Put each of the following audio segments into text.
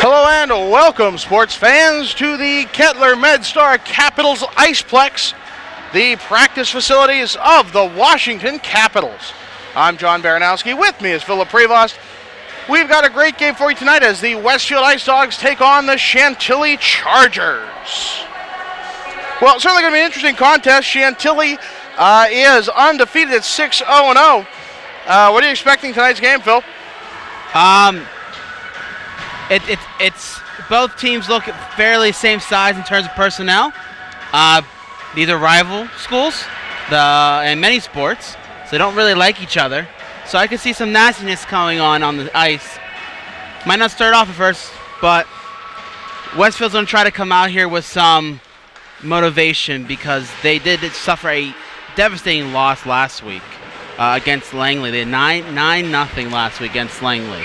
Hello and welcome, sports fans, to the Kettler MedSta Capitals Iceplex, the practice facilities of the Washington Capitals. I'm John Baranowski. With me is Philip Prevost. We've got a great game for you tonight as the Westfield Ice Dogs take on the Chantilly Chargers. Well, it's certainly going to be an interesting contest. Chantilly is undefeated at 6-0-0. What are you expecting tonight's game, Phil? It's both teams look fairly same size in terms of personnel. These are rival schools in many sports, so they don't really like each other. So I could see some nastiness going on the ice. Might not start off at first, but Westfield's going to try to come out here with some motivation because they did suffer a devastating loss last week against Langley. They had 9-0 last week against Langley.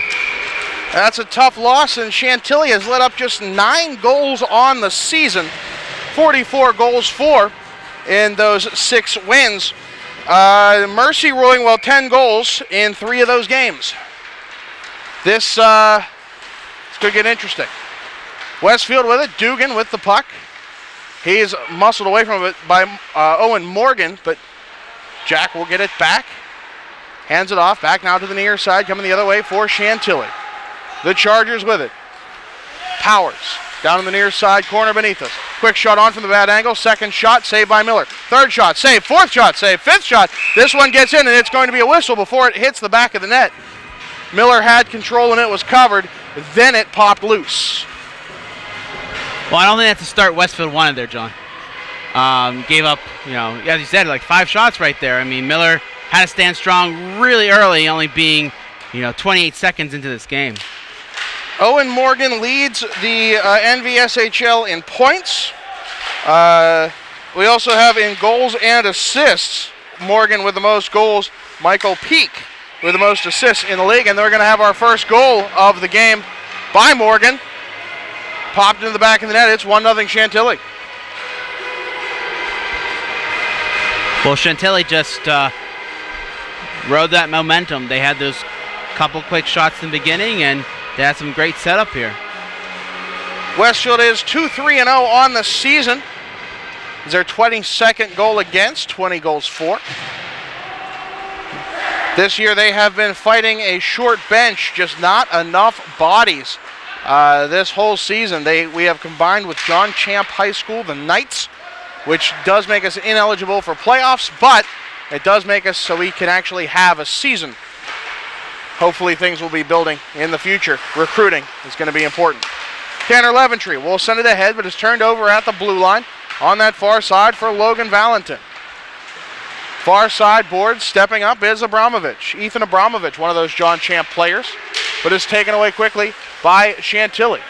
That's a tough loss, and Chantilly has let up just 9 goals on the season, 44 goals for in those 6 wins. Mercy ruling, 10 goals in 3 of those games. This could get interesting. Westfield with it, Dugan with the puck. He's muscled away from it by Owen Morgan, but Jack will get it back. Hands it off, back now to the near side, coming the other way for Chantilly. The Chargers with it. Powers down on the near side corner beneath us. Quick shot on from the bad angle. Second shot, saved by Miller. Third shot, saved. Fourth shot, saved. Fifth shot. This one gets in, and it's going to be a whistle before it hits the back of the net. Miller had control, and it was covered. Then it popped loose. Well, I don't think that's the start Westfield wanted there, John. Gave up, as you said, like 5 shots right there. I mean, Miller had to stand strong really early, only being, 28 seconds into this game. Owen Morgan leads the NVSHL in points. We also have in goals and assists, Morgan with the most goals, Michael Peak with the most assists in the league, and they're going to have our first goal of the game by Morgan. Popped into the back of the net. It's 1-0 Chantilly. Well, Chantilly just rode that momentum. They had those couple quick shots in the beginning, and they had some great setup here. Westfield is 2-3-0 on the season. It's their 22nd goal against, 20 goals for. This year they have been fighting a short bench, just not enough bodies. This whole season we have combined with John Champ High School, the Knights, which does make us ineligible for playoffs, but it does make us so we can actually have a season. Hopefully things will be building in the future. Recruiting is going to be important. Tanner Leventry will send it ahead, but it's turned over at the blue line on that far side for Logan Valentin. Far side board stepping up is Abramovich. Ethan Abramovich, one of those John Champ players, but is taken away quickly by Chantilly.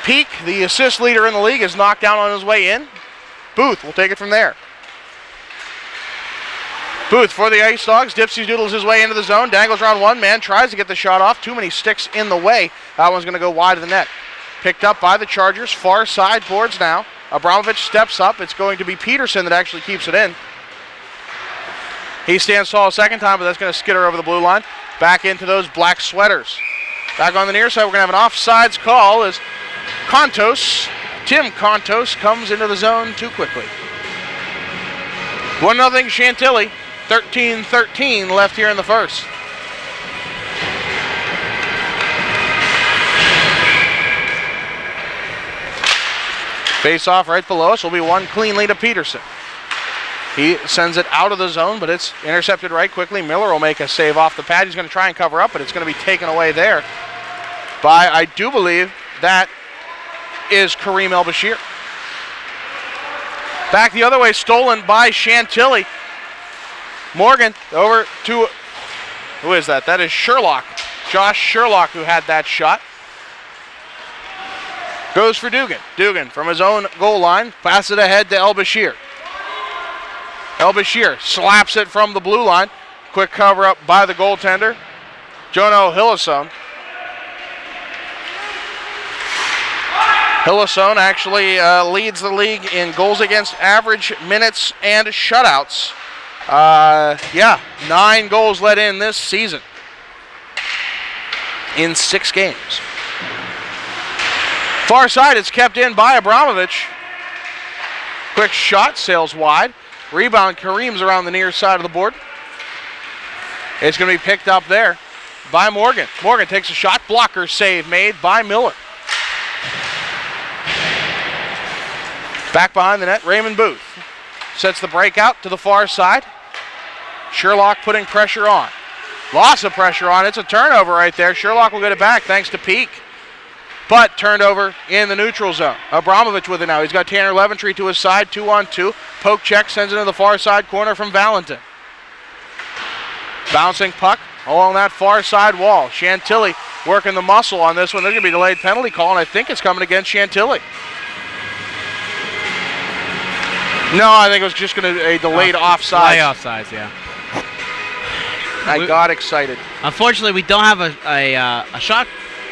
Peak, the assist leader in the league, is knocked down on his way in. Booth will take it from there. Booth for the Ice Dogs, dipsy doodles his way into the zone, dangles around one man, tries to get the shot off, too many sticks in the way. That one's going to go wide of the net. Picked up by the Chargers, far side boards now. Abramovich steps up, it's going to be Peterson that actually keeps it in. He stands tall a second time, but that's going to skitter over the blue line. Back into those black sweaters. Back on the near side, we're going to have an offsides call as Tim Contos comes into the zone too quickly. 1-0 Chantilly. 13-13 left here in the first. Face off right below us will be one cleanly to Peterson. He sends it out of the zone, but it's intercepted right quickly. Miller will make a save off the pad. He's going to try and cover up, but it's going to be taken away there by, I do believe, that is Kareem El-Bashir. Back the other way, stolen by Chantilly. Morgan over to, who is that? That is Sherlock. Josh Sherlock, who had that shot. Goes for Dugan. Dugan from his own goal line, passes it ahead to El-Bashir. El-Bashir slaps it from the blue line. Quick cover up by the goaltender, Jono Hillisone. Hillisone actually leads the league in goals against average, minutes, and shutouts. 9 goals let in this season in 6 games. Far side, it's kept in by Abramovich. Quick shot, sails wide. Rebound careens around the near side of the board. It's going to be picked up there by Morgan. Morgan takes a shot. Blocker save made by Miller. Back behind the net, Raymond Booth sets the breakout to the far side. Sherlock putting pressure on. Loss of pressure on. It's a turnover right there. Sherlock will get it back thanks to Peak. But turned over in the neutral zone. Abramovich with it now. He's got Tanner Leventry to his side, 2-on-2. Poke check, sends it to the far side corner from Valentin. Bouncing puck along that far side wall. Chantilly working the muscle on this one. There's going to be a delayed penalty call, and I think it's coming against Chantilly. No, I think it was just going to be a delayed offside. Delay offsides, yeah. I got excited. Unfortunately, we don't have a shot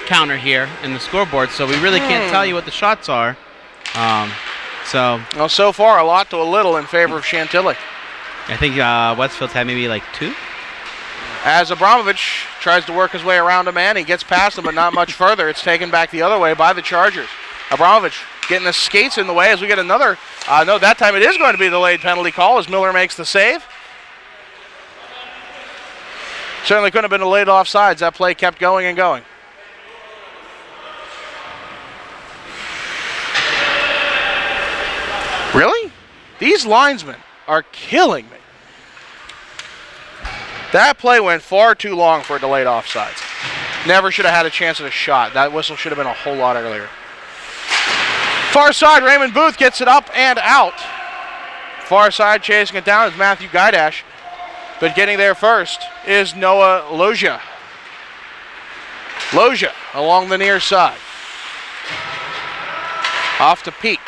counter here in the scoreboard, so we really can't tell you what the shots are. So far, a lot to a little in favor of Chantilly. I think Westfield's had maybe like 2. As Abramovich tries to work his way around a man, he gets past him, but not much further. It's taken back the other way by the Chargers. Abramovich getting the skates in the way as we get another. No, that time it is going to be the delayed penalty call as Miller makes the save. Certainly couldn't have been delayed offsides. That play kept going and going. Really? These linesmen are killing me. That play went far too long for a delayed offsides. Never should have had a chance at a shot. That whistle should have been a whole lot earlier. Far side, Raymond Booth gets it up and out. Far side chasing it down is Matthew Gaidash. But getting there first is Noah Loja. Loja along the near side. Off to Peak.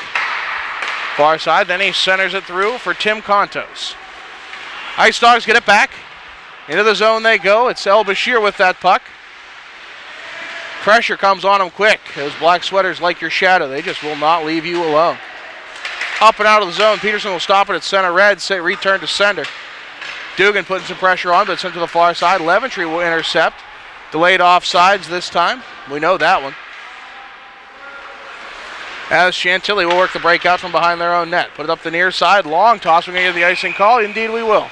Far side, then he centers it through for Tim Contos. Ice Dogs get it back. Into the zone they go. It's El Bashir with that puck. Pressure comes on him quick. Those black sweaters like your shadow. They just will not leave you alone. Up and out of the zone. Peterson will stop it at center red. Return to center. Dugan putting some pressure on, but it's into the far side. Leventry will intercept. Delayed offsides this time. We know that one. As Chantilly will work the breakout from behind their own net. Put it up the near side. Long toss. We're going to get the icing call. Indeed we will.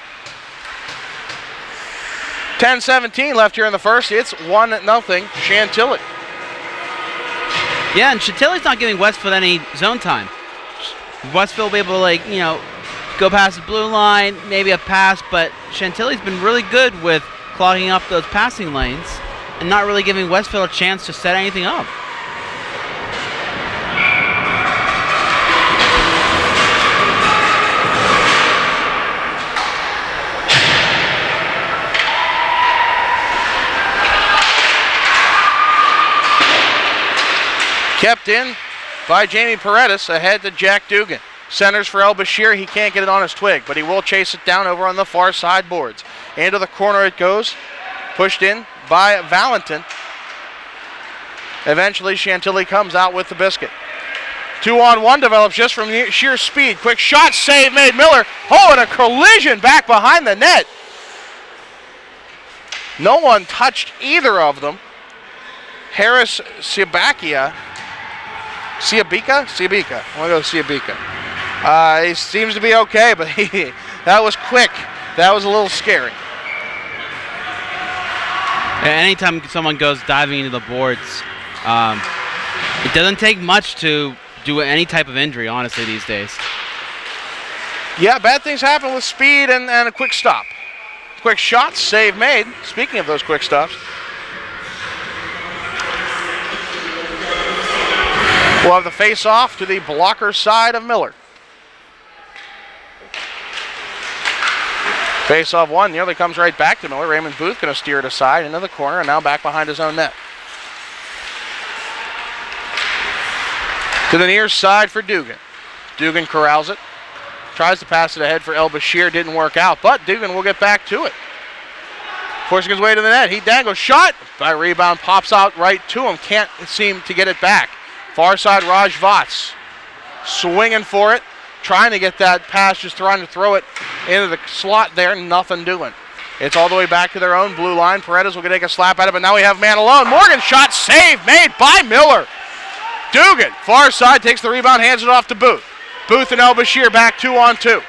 10-17 left here in the first. It's 1-0 Chantilly. Yeah, and Chantilly's not giving Westfield any zone time. Westfield will be able to, go past the blue line, maybe a pass, but Chantilly's been really good with clogging up those passing lanes and not really giving Westfield a chance to set anything up. Kept in by Jamie Paredes ahead to Jack Dugan. Centers for El Bashir. He can't get it on his twig, but he will chase it down over on the far side boards. Into the corner it goes. Pushed in by Valentin. Eventually Chantilly comes out with the biscuit. 2-on-1 develops just from sheer speed. Quick shot, save made. Miller. Oh, and a collision back behind the net. No one touched either of them. Harris Siabika. I want to go Siabika. He seems to be okay, but that was quick. That was a little scary. Anytime someone goes diving into the boards, it doesn't take much to do any type of injury, honestly, these days. Yeah, bad things happen with speed and a quick stop. Quick shot, save made. Speaking of those quick stops. We'll have the face-off to the blocker side of Miller. Face-off one, nearly comes right back to Miller. Raymond Booth going to steer it aside into the corner and now back behind his own net. To the near side for Dugan. Dugan corrals it. Tries to pass it ahead for El Bashir. Didn't work out, but Dugan will get back to it. Forcing his way to the net. He dangles. Shot by rebound. Pops out right to him. Can't seem to get it back. Far side, Raj Vats. Swinging for it. Trying to get that pass. Just trying to throw it into the slot there. Nothing doing. It's all the way back to their own blue line. Paredes will take a slap at it, but now we have man alone. Morgan shot, save made by Miller. Dugan, far side, takes the rebound, hands it off to Booth. Booth and El-Bashir back 2-on-2.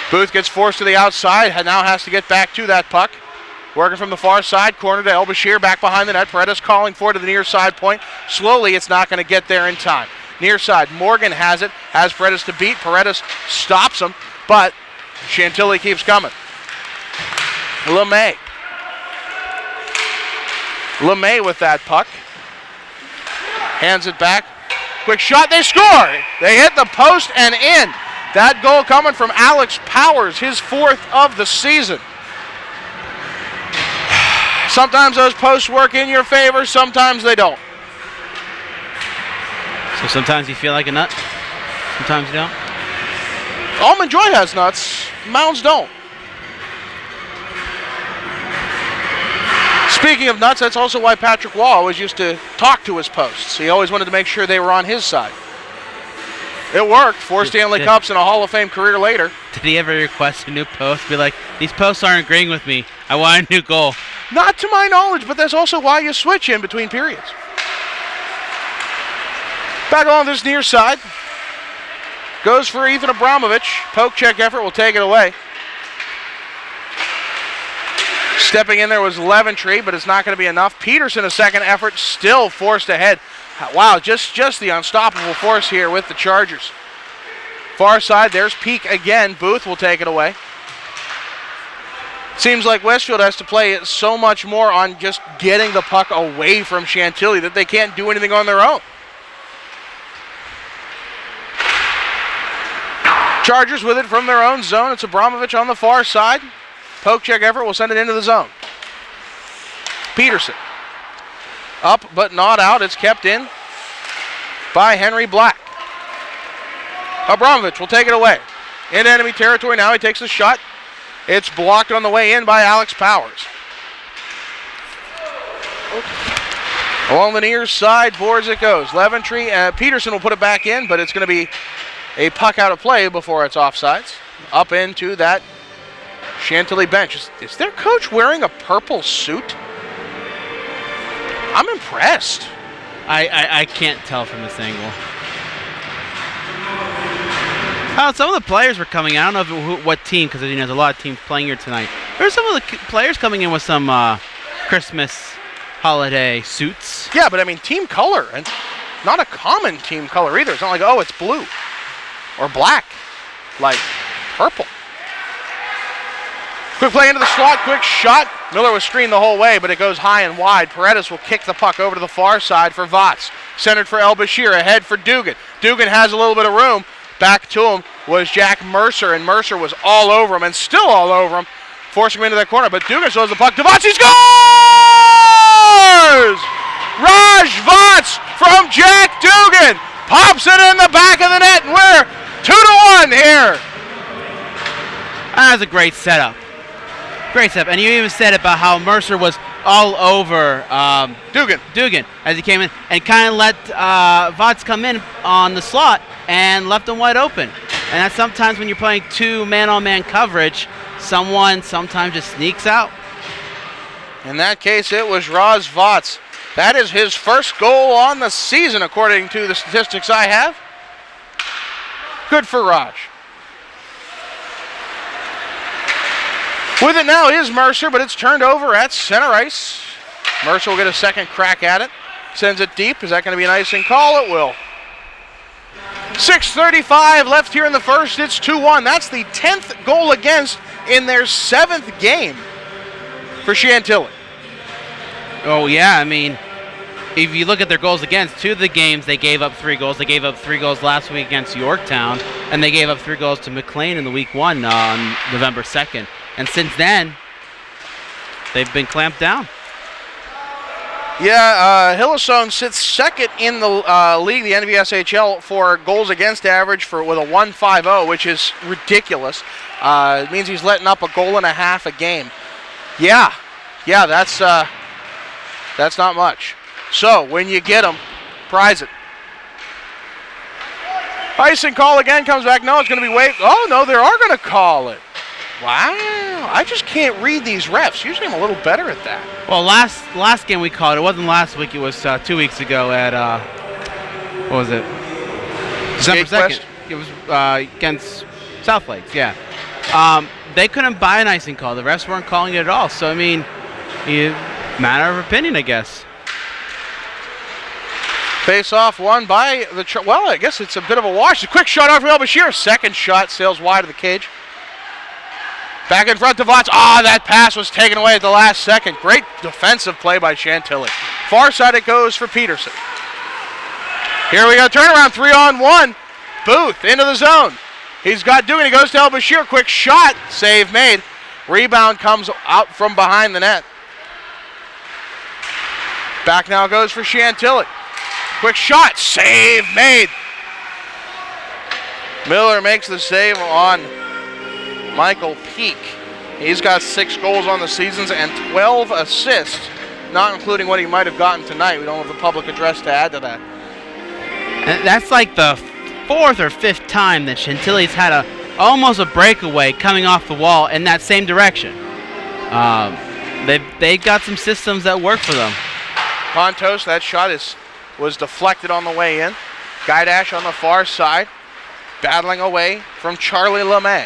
Booth gets forced to the outside, now has to get back to that puck. Working from the far side, corner to El-Bashir, back behind the net. Paredes calling for it to the near side point. Slowly, it's not going to get there in time. Near side, Morgan has it, has Paredes to beat. Paredes stops him, but Chantilly keeps coming. LeMay. LeMay with that puck. Hands it back. Quick shot, they score! They hit the post and in. That goal coming from Alex Powers, his 4th of the season. Sometimes those posts work in your favor, sometimes they don't. So sometimes you feel like a nut, sometimes you don't? Almond Joy has nuts, Mounds don't. Speaking of nuts, that's also why Patrick Wall always used to talk to his posts. He always wanted to make sure they were on his side. It worked. 4 Stanley Cups and a Hall of Fame career later. Did he ever request a new post? Be like, these posts aren't agreeing with me. I want a new goal. Not to my knowledge, but that's also why you switch in between periods. Back on this near side. Goes for Ethan Abramovich. Poke check effort will take it away. Stepping in there was Leventree, but it's not going to be enough. Peterson, a second effort, still forced ahead. Wow, just the unstoppable force here with the Chargers. Far side, there's Peak again. Booth will take it away. Seems like Westfield has to play so much more on just getting the puck away from Chantilly that they can't do anything on their own. Chargers with it from their own zone. It's Abramovich on the far side. Poke check effort will send it into the zone. Peterson. Up but not out. It's kept in by Henry Black. Abramovich will take it away. In enemy territory now. He takes the shot. It's blocked on the way in by Alex Powers. Along the near side, boards it goes. Leventree, Peterson will put it back in, but it's going to be a puck out of play before it's offsides. Up into that Chantilly bench. Is their coach wearing a purple suit? I'm impressed. I can't tell from this angle. Some of the players were coming. I don't know what team, because there's a lot of teams playing here tonight. There's some of the players coming in with some Christmas holiday suits. Yeah, but I mean team color, and not a common team color either. It's not like, oh, it's blue or black, like purple. Quick play into the slot, quick shot. Miller was screened the whole way, but it goes high and wide. Paredes will kick the puck over to the far side for Votz. Centered for El-Bashir, ahead for Dugan. Dugan has a little bit of room. Back to him was Jack Mercer, and Mercer was all over him and still all over him, forcing him into that corner. But Dugan throws the puck to Votz. He scores! Raj Votz from Jack Dugan pops it in the back of the net, and we're 2-1 here. That was a great setup. Great setup. And you even said about how Mercer was all over Dugan as he came in and kind of let Votz come in on the slot and left him wide open. And that's sometimes when you're playing 2 man-on-man coverage, someone sometimes just sneaks out. In that case, it was Raj Votz. That is his first goal on the season, according to the statistics I have. Good for Raj. With it now is Mercer, but it's turned over at center ice. Mercer will get a second crack at it. Sends it deep. Is that going to be an icing call? It will. 6:35 left here in the first. It's 2-1. That's the 10th goal against in their 7th game for Chantilly. Oh, yeah. I mean, if you look at their goals against, 2 of the games, they gave up 3 goals. They gave up 3 goals last week against Yorktown, and they gave up 3 goals to McLean in the week 1 on November 2nd. And since then, they've been clamped down. Yeah, Hillsong sits second in the league, the NVSHL, for goals against average with a 1.50, which is ridiculous. It means he's letting up a goal and a half a game. Yeah, that's not much. So when you get them, prize it. Icing call again comes back. No, it's going to be waived. Oh no, they are going to call it. Wow. I just can't read these refs. Usually I'm a little better at that. Well, last game we called, it wasn't last week, it was 2 weeks ago at, what was it? December 2nd. It was against South Lakes, yeah. They couldn't buy an icing call. The refs weren't calling it at all. So, I mean, matter of opinion, I guess. Face-off won by well, I guess it's a bit of a wash. A quick shot off from El-Bashir. Second shot sails wide of the cage. Back in front to Votts. That pass was taken away at the last second. Great defensive play by Chantilly. Far side it goes for Peterson. Here we go. Turnaround 3-on-1. Booth into the zone. He's got Dugan. He goes to El-Bashir. Quick shot. Save made. Rebound comes out from behind the net. Back now goes for Chantilly. Quick shot. Save made. Miller makes the save on Michael Peak. He's got 6 goals on the seasons and 12 assists, not including what he might have gotten tonight. We don't have the public address to add to that. And that's like the 4th or 5th time that Chantilly's had almost a breakaway coming off the wall in that same direction. They've got some systems that work for them. Contos, that shot was deflected on the way in. Gaidash on the far side, battling away from Charlie LeMay.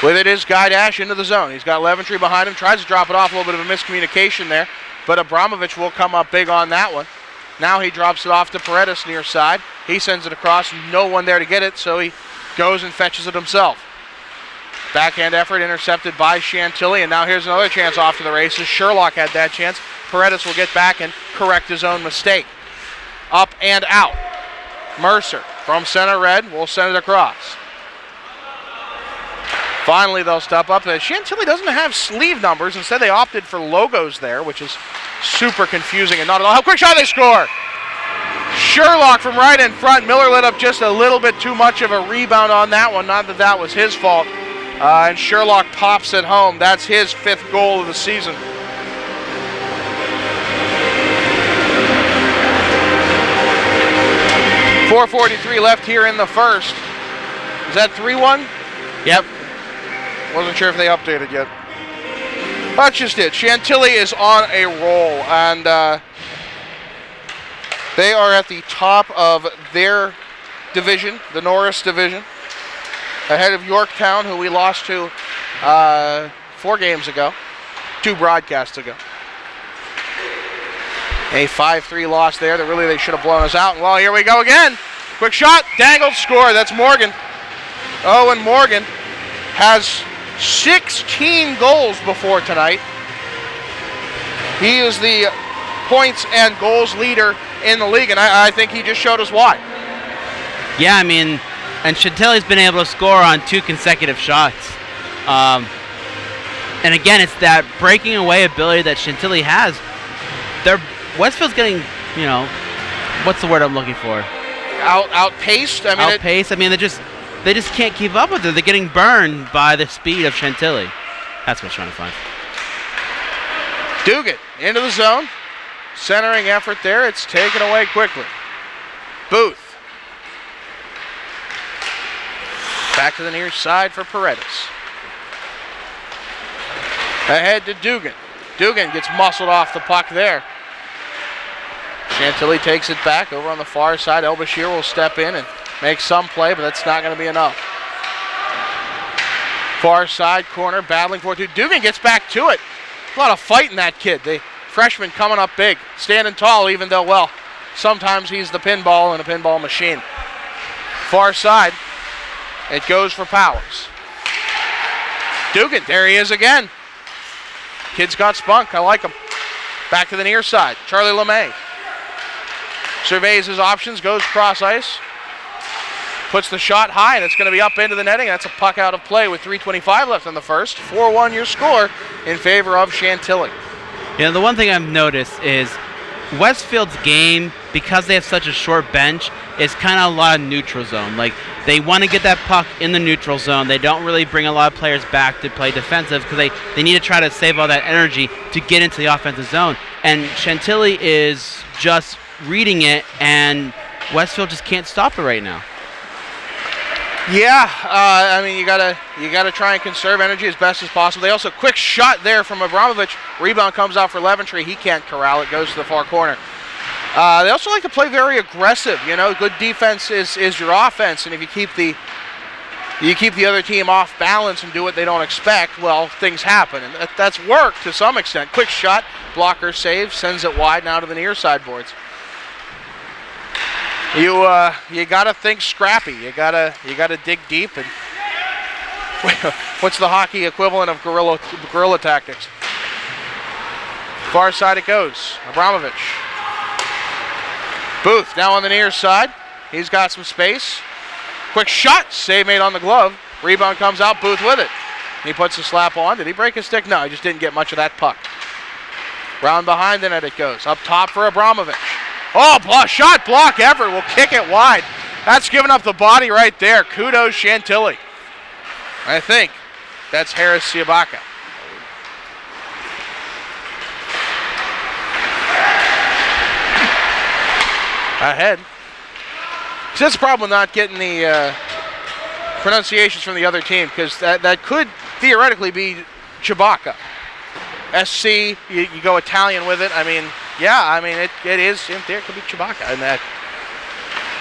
With it is Gaidash into the zone. He's got Leventry behind him, tries to drop it off, a little bit of a miscommunication there, but Abramovich will come up big on that one. Now he drops it off to Paredes near side. He sends it across, no one there to get it, so he goes and fetches it himself. Backhand effort intercepted by Chantilly, and now here's another chance off to the races. Sherlock had that chance. Paredes will get back and correct his own mistake. Up and out. Mercer from center red will send it across. Finally, they'll step up. Chantilly doesn't have sleeve numbers. Instead, they opted for logos there, which is super confusing and not at all. How quick shot, they score! Sherlock from right in front. Miller let up just a little bit too much of a rebound on that one. Not that that was his fault. And Sherlock pops it home. That's his 5th goal of the season. .443 left here in the first. Is that 3-1? Yep. Wasn't sure if they updated yet. That's just it. Chantilly is on a roll, and they are at the top of their division, the Norris division, ahead of Yorktown, who we lost to 4 games ago, 2 broadcasts ago. A 5-3 loss there that really they should have blown us out. And well, here we go again. Quick shot, dangled, score. That's Morgan. Owen Morgan has 16 goals before tonight. He is the points and goals leader in the league, and I think he just showed us why. Yeah, I mean, and Chantilly's been able to score on 2 consecutive shots. And again, it's that breaking away ability that Chantilly has. Westfield's getting, what's the word I'm looking for? Outpaced. Outpaced. They just can't keep up with it. They're getting burned by the speed of Chantilly. That's what I'm trying to find. Dugan into the zone. Centering effort there. It's taken away quickly. Booth. Back to the near side for Paredes. Ahead to Dugan. Dugan gets muscled off the puck there. Chantilly takes it back over on the far side. El-Bashir will step in and make some play, but that's not going to be enough. Far side corner, battling for it. Dugan gets back to it. A lot of fight in that kid. The freshman coming up big, standing tall, even though, well, sometimes he's the pinball in a pinball machine. Far side, it goes for Powers. Dugan, there he is again. Kid's got spunk, I like him. Back to the near side, Charlie LeMay. Surveys his options, goes cross ice. Puts the shot high, and it's going to be up into the netting. That's a puck out of play with 3:25 left in the first. 4-1 your score in favor of Chantilly. The one thing I've noticed is Westfield's game, because they have such a short bench, is kind of a lot of neutral zone. Like, they want to get that puck in the neutral zone. They don't really bring a lot of players back to play defensive because they need to try to save all that energy to get into the offensive zone. And Chantilly is just reading it, and Westfield just can't stop it right now. Yeah, I mean, you gotta try and conserve energy as best as possible. They also quick shot there from Abramovich. Rebound comes out for Leventry. He can't corral it. Goes to the far corner. They also like to play very aggressive. You know, good defense is your offense, and if you keep the other team off balance and do what they don't expect, well, things happen, and that's worked to some extent. Quick shot, blocker save, sends it wide now to the near side boards. You gotta think scrappy. You gotta dig deep. And what's the hockey equivalent of guerrilla tactics? Far side it goes. Abramovich. Booth now on the near side. He's got some space. Quick shot. Save made on the glove. Rebound comes out. Booth with it. He puts the slap on. Did he break his stick? No, he just didn't get much of that puck. Round behind the net it goes. Up top for Abramovich. Oh, shot block. Everett will kick it wide. That's giving up the body right there. Kudos, Chantilly. I think that's Harris Siabaka. Ahead. See, that's the problem with not getting the pronunciations from the other team, because that could theoretically be Chewbacca. SC, you go Italian with it. I mean, yeah, I mean, it is, in there, it could be Chewbacca. And that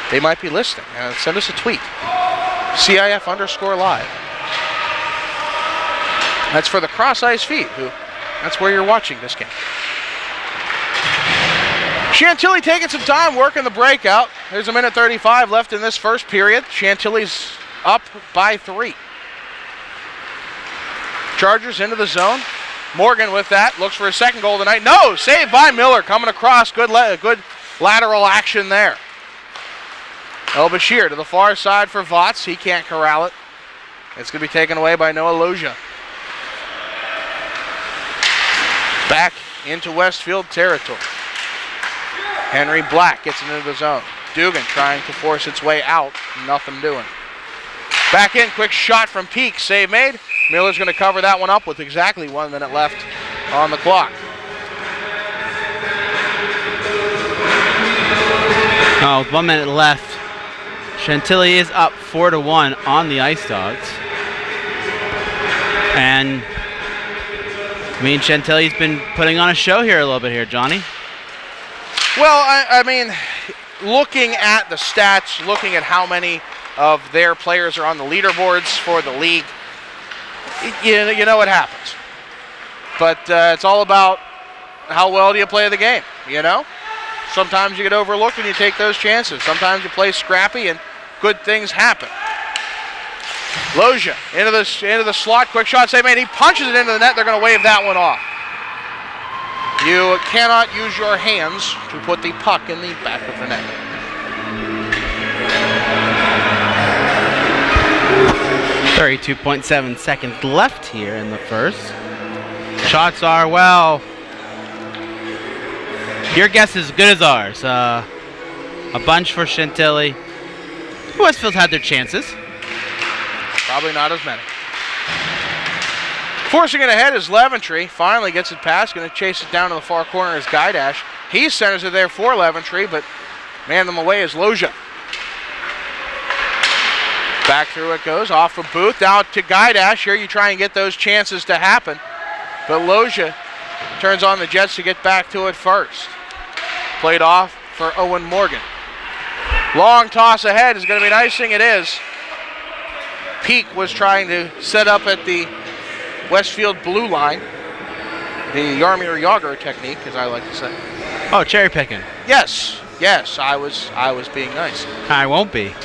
they might be listening. Send us a tweet. CIF_live. That's for the Cross Ice feed. That's where you're watching this game. Chantilly taking some time working the breakout. There's 1:35 left in this first period. Chantilly's up by 3. Chargers into the zone. Morgan with that. Looks for a second goal tonight. No! Saved by Miller. Coming across. Good lateral action there. El Bashir to the far side for Votts. He can't corral it. It's going to be taken away by Noah Loja. Back into Westfield territory. Henry Black gets into the zone. Dugan trying to force its way out. Nothing doing. Back in. Quick shot from Peak. Save made. Miller's going to cover that one up with exactly 1 minute left on the clock. Oh, with 1 minute left. Chantilly is up 4-1 on the Ice Dogs. And I mean, Chantilly's been putting on a show here a little bit here, Johnny. Well, I mean, looking at the stats, looking at how many of their players are on the leaderboards for the league, you know what happens. But it's all about how well do you play the game, you know? Sometimes you get overlooked and you take those chances. Sometimes you play scrappy and good things happen. Loja into the slot, quick shot, save made. He punches it into the net. They're going to wave that one off. You cannot use your hands to put the puck in the back of the net. .7 seconds left here in the first. Shots are, well, your guess is as good as ours. A bunch for Chantilly. Westfield had their chances. Probably not as many. Forcing it ahead is Leventry. Finally gets it past. Going to chase it down to the far corner is Gaidash. He centers it there for Leventry, but man them away is Loja. Back through it goes. Off of Booth. Down to Gaidash. Here you try and get those chances to happen. But Loja turns on the Jets to get back to it first. Played off for Owen Morgan. Long toss ahead is going to be an icing. It is. Peak was trying to set up at the Westfield blue line. The Yarmir Yager technique, as I like to say. Oh, cherry picking. Yes, I was being nice. I won't be.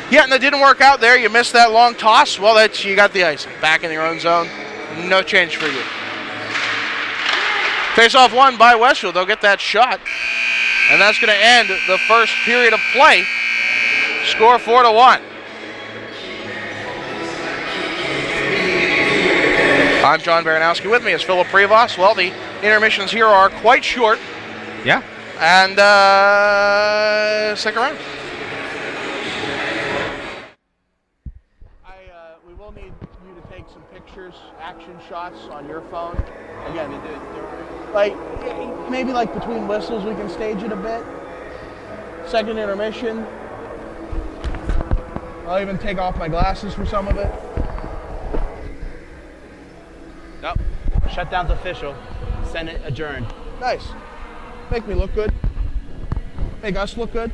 Yeah, and it didn't work out there. You missed that long toss. Well, you got the icing. Back in your own zone. No change for you. Face-off won by Westfield. They'll get that shot. And that's going to end the first period of play. Score 4-1. I'm John Baranowski. With me is Philip Prevost. Well, the intermissions here are quite short. Yeah. And stick around. We will need you to take some pictures, action shots on your phone. Again, maybe between whistles we can stage it a bit. Second intermission. I'll even take off my glasses for some of it. Nope. Shutdown's official. Senate adjourned. Nice. Make me look good. Make us look good.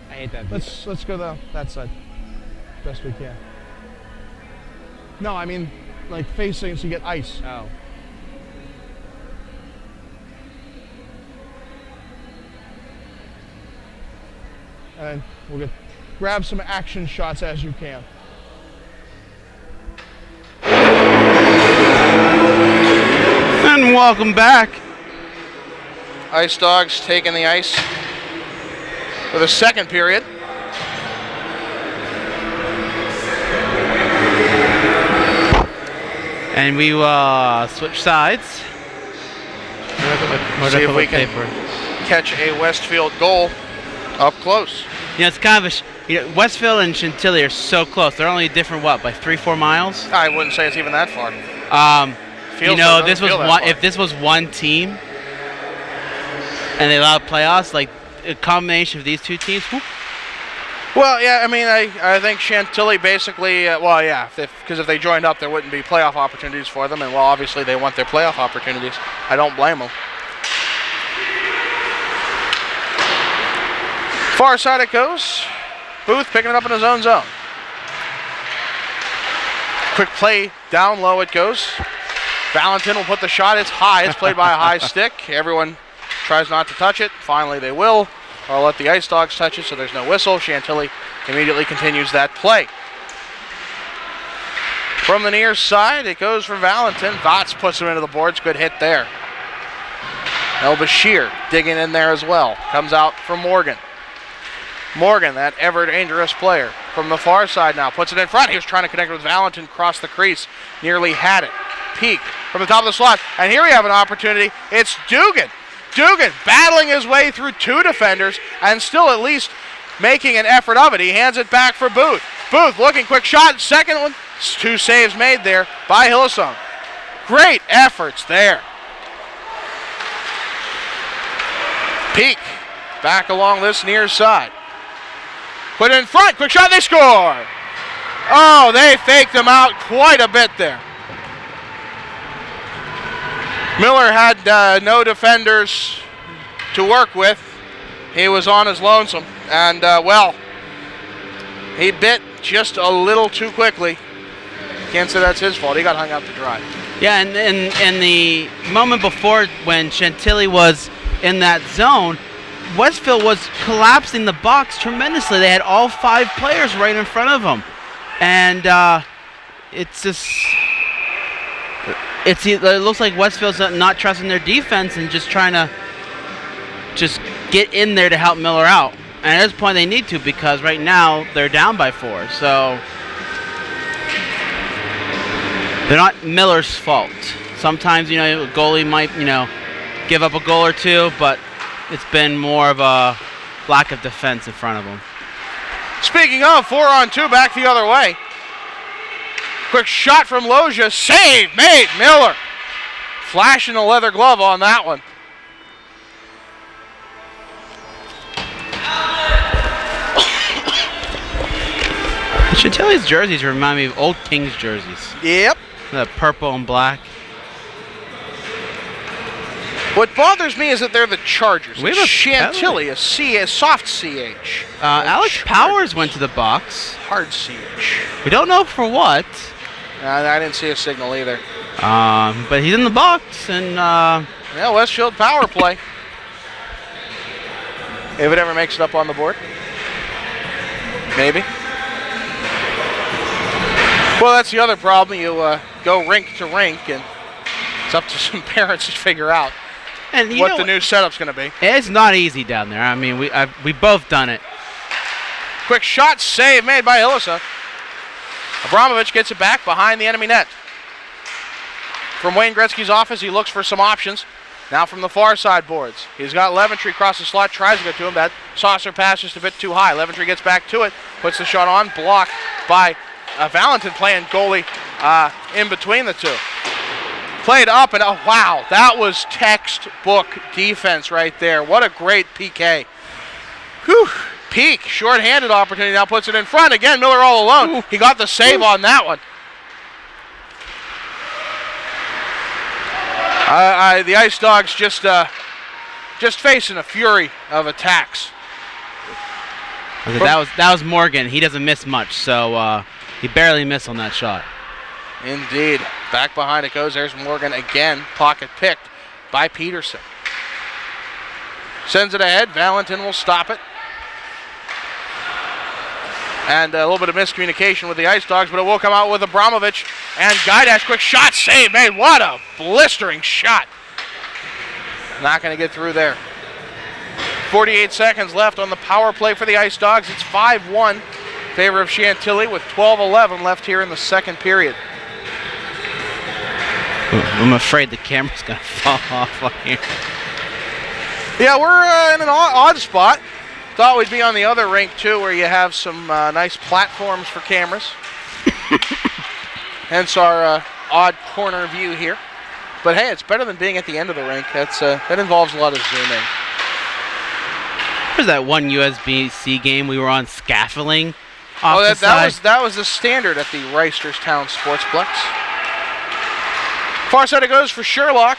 I hate that. Let's go down that side. Best we can. No, I mean like facing so you get ice. Oh. And we'll grab some action shots as you can. And welcome back. Ice Dogs taking the ice for the second period. And we switch sides. See if we can catch a Westfield goal up close. You know, it's kind of Westfield and Chantilly are so close. They're only different, what, by 3-4 miles? I wouldn't say it's even that far. You know, this was one. If this was one team, and they allowed playoffs, like a combination of these two teams. Whoop. Well, yeah, I mean, I think Chantilly basically, well, yeah, because if they joined up, there wouldn't be playoff opportunities for them, and well, obviously they want their playoff opportunities. I don't blame them. Far side it goes. Booth picking it up in his own zone. Quick play down low it goes. Valentin will put the shot. It's high. It's played by a high stick. Everyone tries not to touch it. Finally, they will. Or let the Ice Dogs touch it, so there's no whistle. Chantilly immediately continues that play. From the near side, it goes for Valentin. Votz puts him into the boards. Good hit there. El Bashir digging in there as well. Comes out from Morgan. Morgan, that ever dangerous player. From the far side now, puts it in front. He was trying to connect with Valentin, cross the crease. Nearly had it. Peak from the top of the slot. And here we have an opportunity. It's Dugan. Dugan battling his way through two defenders and still at least making an effort of it. He hands it back for Booth. Booth looking, quick shot. Second one. Two saves made there by Hillesum. Great efforts there. Peak back along this near side. Put it in front. Quick shot. They score. Oh, they faked him out quite a bit there. Miller had no defenders to work with. He was on his lonesome. And, well, he bit just a little too quickly. Can't say that's his fault. He got hung out to dry. Yeah, and the moment before when Chantilly was in that zone, Westfield was collapsing the box tremendously. They had all 5 players right in front of them. And it's just... It looks like Westfield's not trusting their defense and just trying to just get in there to help Miller out. And at this point they need to, because right now they're down by 4. So they're not Miller's fault. Sometimes, you know, a goalie might, you know, give up a goal or two, but it's been more of a lack of defense in front of them. Speaking of, 4-on-2 back the other way. Quick shot from Loja. Save made. Miller flashing a leather glove on that one. Chantilly's jerseys remind me of old Kings jerseys. Yep. The purple and black. What bothers me is that they're the Chargers. We have Chantilly, a soft CH. Alex Powers went to the box. Hard CH. We don't know for what. I didn't see a signal either. But he's in the box, and yeah, Westfield power play. If it ever makes it up on the board, maybe. Well, that's the other problem. You go rink to rink, and it's up to some parents to figure out what the new setup's going to be. It's not easy down there. I mean, we both done it. Quick shot, save made by Ilissa. Abramovich gets it back behind the enemy net. From Wayne Gretzky's office, he looks for some options. Now from the far side boards. He's got Leventry across the slot, tries to get to him. That saucer pass just a bit too high. Leventry gets back to it, puts the shot on, blocked by Valentin playing goalie in between the two. Played up and wow, that was textbook defense right there. What a great PK. Whew. Peak, short-handed opportunity, now puts it in front. Again, Miller all alone. Ooh. He got the save on that one. The Ice Dogs just facing a fury of attacks. Okay, that was Morgan. He doesn't miss much, so he barely missed on that shot. Indeed. Back behind it goes. There's Morgan again. Pocket picked by Peterson. Sends it ahead. Valentin will stop it. And a little bit of miscommunication with the Ice Dogs, but it will come out with Abramovich. And Gaidash, quick shot, save made. What a blistering shot. Not going to get through there. 48 seconds left on the power play for the Ice Dogs. It's 5-1 in favor of Chantilly with 12:11 left here in the second period. I'm afraid the camera's going to fall off on here. Yeah, we're in an odd spot. Thought we'd be on the other rink, too, where you have some nice platforms for cameras. Hence our odd corner view here. But, hey, it's better than being at the end of the rink. That involves a lot of zooming. There's that one USBC game we were on scaffolding off the side. That was the standard at the Reisterstown Sportsplex. Far side it goes for Sherlock.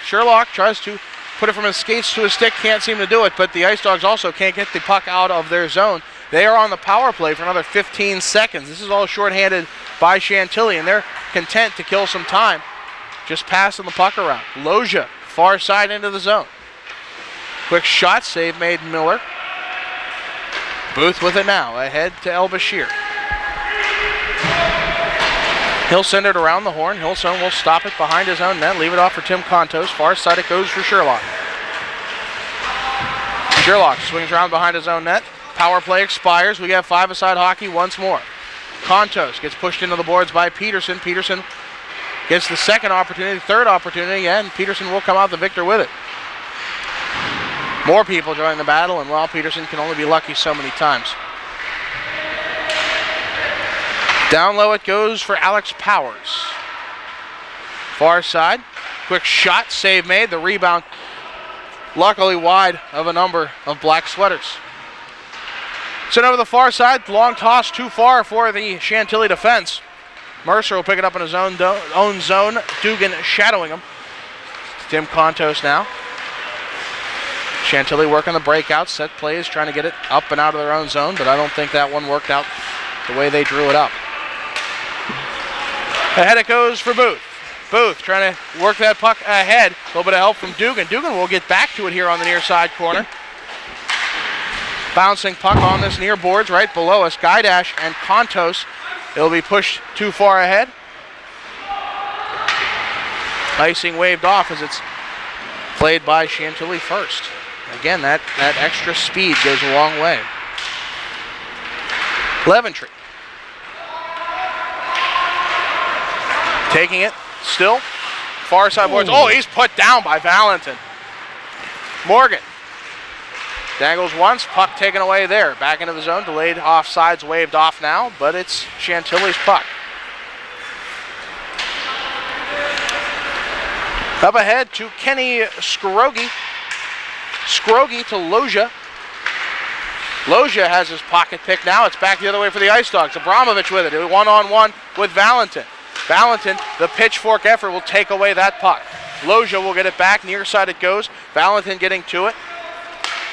Sherlock tries to put it from his skates to his stick, can't seem to do it, but the Ice Dogs also can't get the puck out of their zone. They are on the power play for another 15 seconds. This is all shorthanded by Chantilly, and they're content to kill some time. Just passing the puck around. Loja, far side into the zone. Quick shot, save made Miller. Booth with it now, ahead to El Bashir. He'll send it around the horn. Hillstone will stop it behind his own net, leave it off for Tim Contos. Far side it goes for Sherlock. Sherlock swings around behind his own net. Power play expires. We have five-a-side hockey once more. Contos gets pushed into the boards by Peterson. Peterson gets the second opportunity, third opportunity, and Peterson will come out the victor with it. More people join the battle, and well, Peterson can only be lucky so many times. Down low it goes for Alex Powers. Far side, quick shot, save made. The rebound, luckily wide of a number of black sweaters. Sent over the far side, long toss too far for the Chantilly defense. Mercer will pick it up in his own zone. Dugan shadowing him. Tim Contos now. Chantilly working the breakout, set plays, trying to get it up and out of their own zone, but I don't think that one worked out the way they drew it up. Ahead it goes for Booth. Booth trying to work that puck ahead. A little bit of help from Dugan. Dugan will get back to it here on the near side corner. Bouncing puck on this near boards right below us. Gaidash and Contos. It'll be pushed too far ahead. Icing waved off as it's played by Chantilly first. Again, that extra speed goes a long way. Leventry. Taking it, still. Far side boards. Oh, he's put down by Valentin. Morgan. Dangles once, puck taken away there. Back into the zone, delayed offsides, waved off now, but it's Chantilly's puck. Up ahead to Kenny Scroggie. Scroggie to Loja. Loja has his pocket pick now. It's back the other way for the Ice Dogs. Abramovich with it. One-on-one with Valentin. Valentin, the pitchfork effort will take away that puck. Loja will get it back. Near side it goes. Valentin getting to it.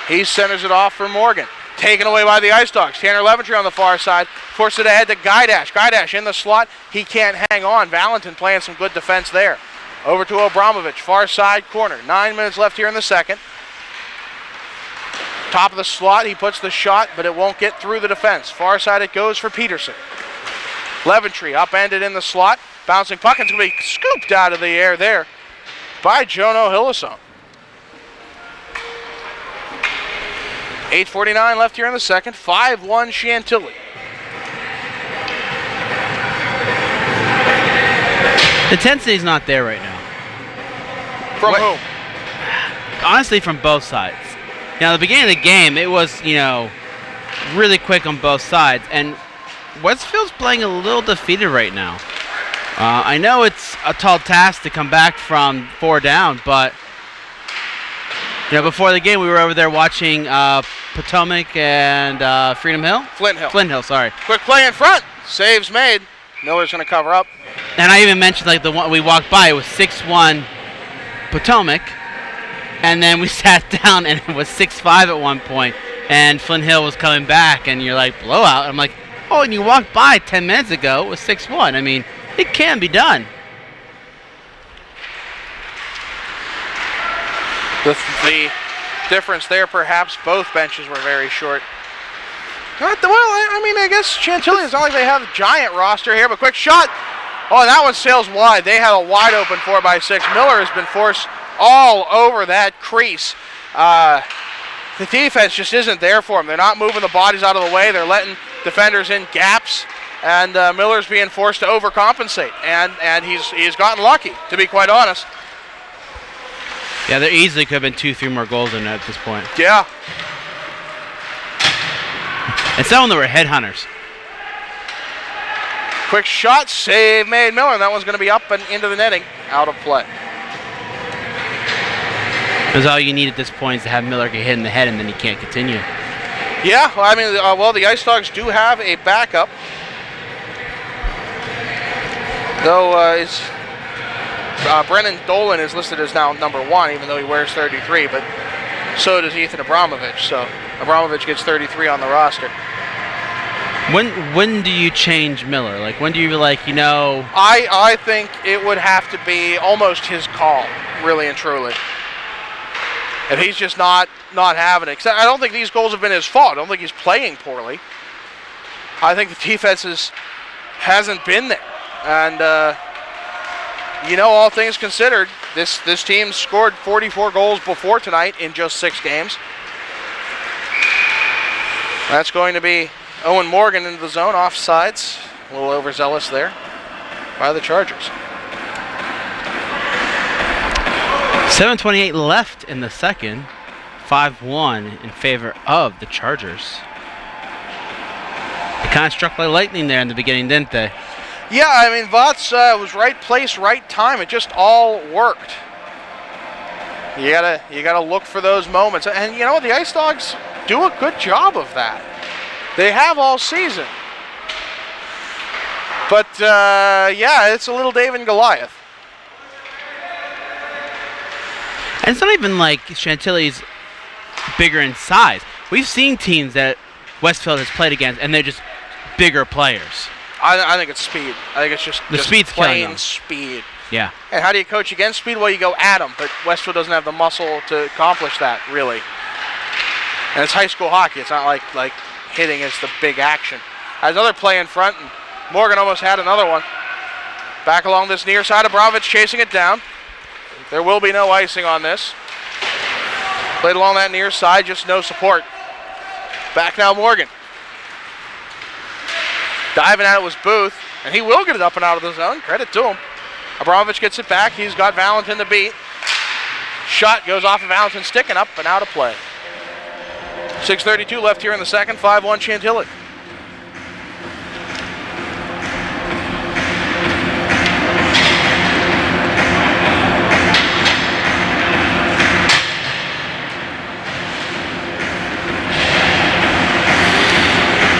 He centers it off for Morgan. Taken away by the Ice Dogs. Tanner Leventry on the far side. Forced it ahead to Gaidash. Gaidash in the slot. He can't hang on. Valentin playing some good defense there. Over to Abramovich. Far side corner. 9 minutes left here in the second. Top of the slot. He puts the shot, but it won't get through the defense. Far side it goes for Peterson. Leventry upended in the slot. Bouncing puck. It's going to be scooped out of the air there by Jono Hillesum. 8:49 left here in the second. 5-1 Chantilly. The intensity's not there right now. From whom? Honestly, from both sides. Now, at the beginning of the game, it was, really quick on both sides, and Westfield's playing a little defeated right now. I know it's a tall task to come back from 4 down, but before the game we were over there watching Potomac and Freedom Hill? Flint Hill. Flint Hill, sorry. Quick play in front. Saves made. Miller's going to cover up. And I even mentioned the one we walked by, it was 6-1 Potomac, and then we sat down and it was 6-5 at one point, and Flint Hill was coming back, and you're like, blowout. I'm like, oh, and you walked by 10 minutes ago, it was 6-1. I mean, it can be done. The difference there, perhaps both benches were very short. I guess Chantilly, it's not like they have a giant roster here, but quick shot. Oh, that one sails wide. They had a wide open 4x6. Miller has been forced all over that crease. The defense just isn't there for him. They're not moving the bodies out of the way. They're letting defenders in gaps, and Miller's being forced to overcompensate. And he's gotten lucky, to be quite honest. Yeah, there easily could have been 2-3 more goals in at this point. Yeah. And some of them were headhunters. Quick shot, save made Miller, and that one's going to be up and into the netting, out of play. Because all you need at this point is to have Miller get hit in the head, and then he can't continue. Yeah, well, the Ice Dogs do have a backup. Though Brennan Dolan is listed as now number 1, even though he wears 33, but so does Ethan Abramovich. So Abramovich gets 33 on the roster. When do you change Miller? Like, when do you I think it would have to be almost his call, really and truly. If he's just not having it. 'Cause I don't think these goals have been his fault. I don't think he's playing poorly. I think the defense hasn't been there. And, all things considered, this team scored 44 goals before tonight in just 6 games. That's going to be Owen Morgan into the zone, offsides. A little overzealous there by the Chargers. 7:28 left in the second. 5-1 in favor of the Chargers. They kind of struck like lightning there in the beginning, didn't they? Yeah, Votz was right place, right time. It just all worked. You gotta look for those moments, and you know what? The Ice Dogs do a good job of that. They have all season. But it's a little David and Goliath. And it's not even like Chantilly's bigger in size. We've seen teams that Westfield has played against, and they're just bigger players. I think it's speed. I think it's just speed's plain speed. Yeah. And how do you coach against speed? Well, you go at them, but Westfield doesn't have the muscle to accomplish that, really. And it's high school hockey. It's not like hitting is the big action. Another play in front, and Morgan almost had another one. Back along this near side, Abramovich chasing it down. There will be no icing on this. Played along that near side, just no support. Back now Morgan. Diving at it was Booth, and he will get it up and out of the zone. Credit to him. Abramovich gets it back. He's got Valentin to beat. Shot goes off of Valentin, sticking up and out of play. 6:32 left here in the second. 5-1 Chantilly.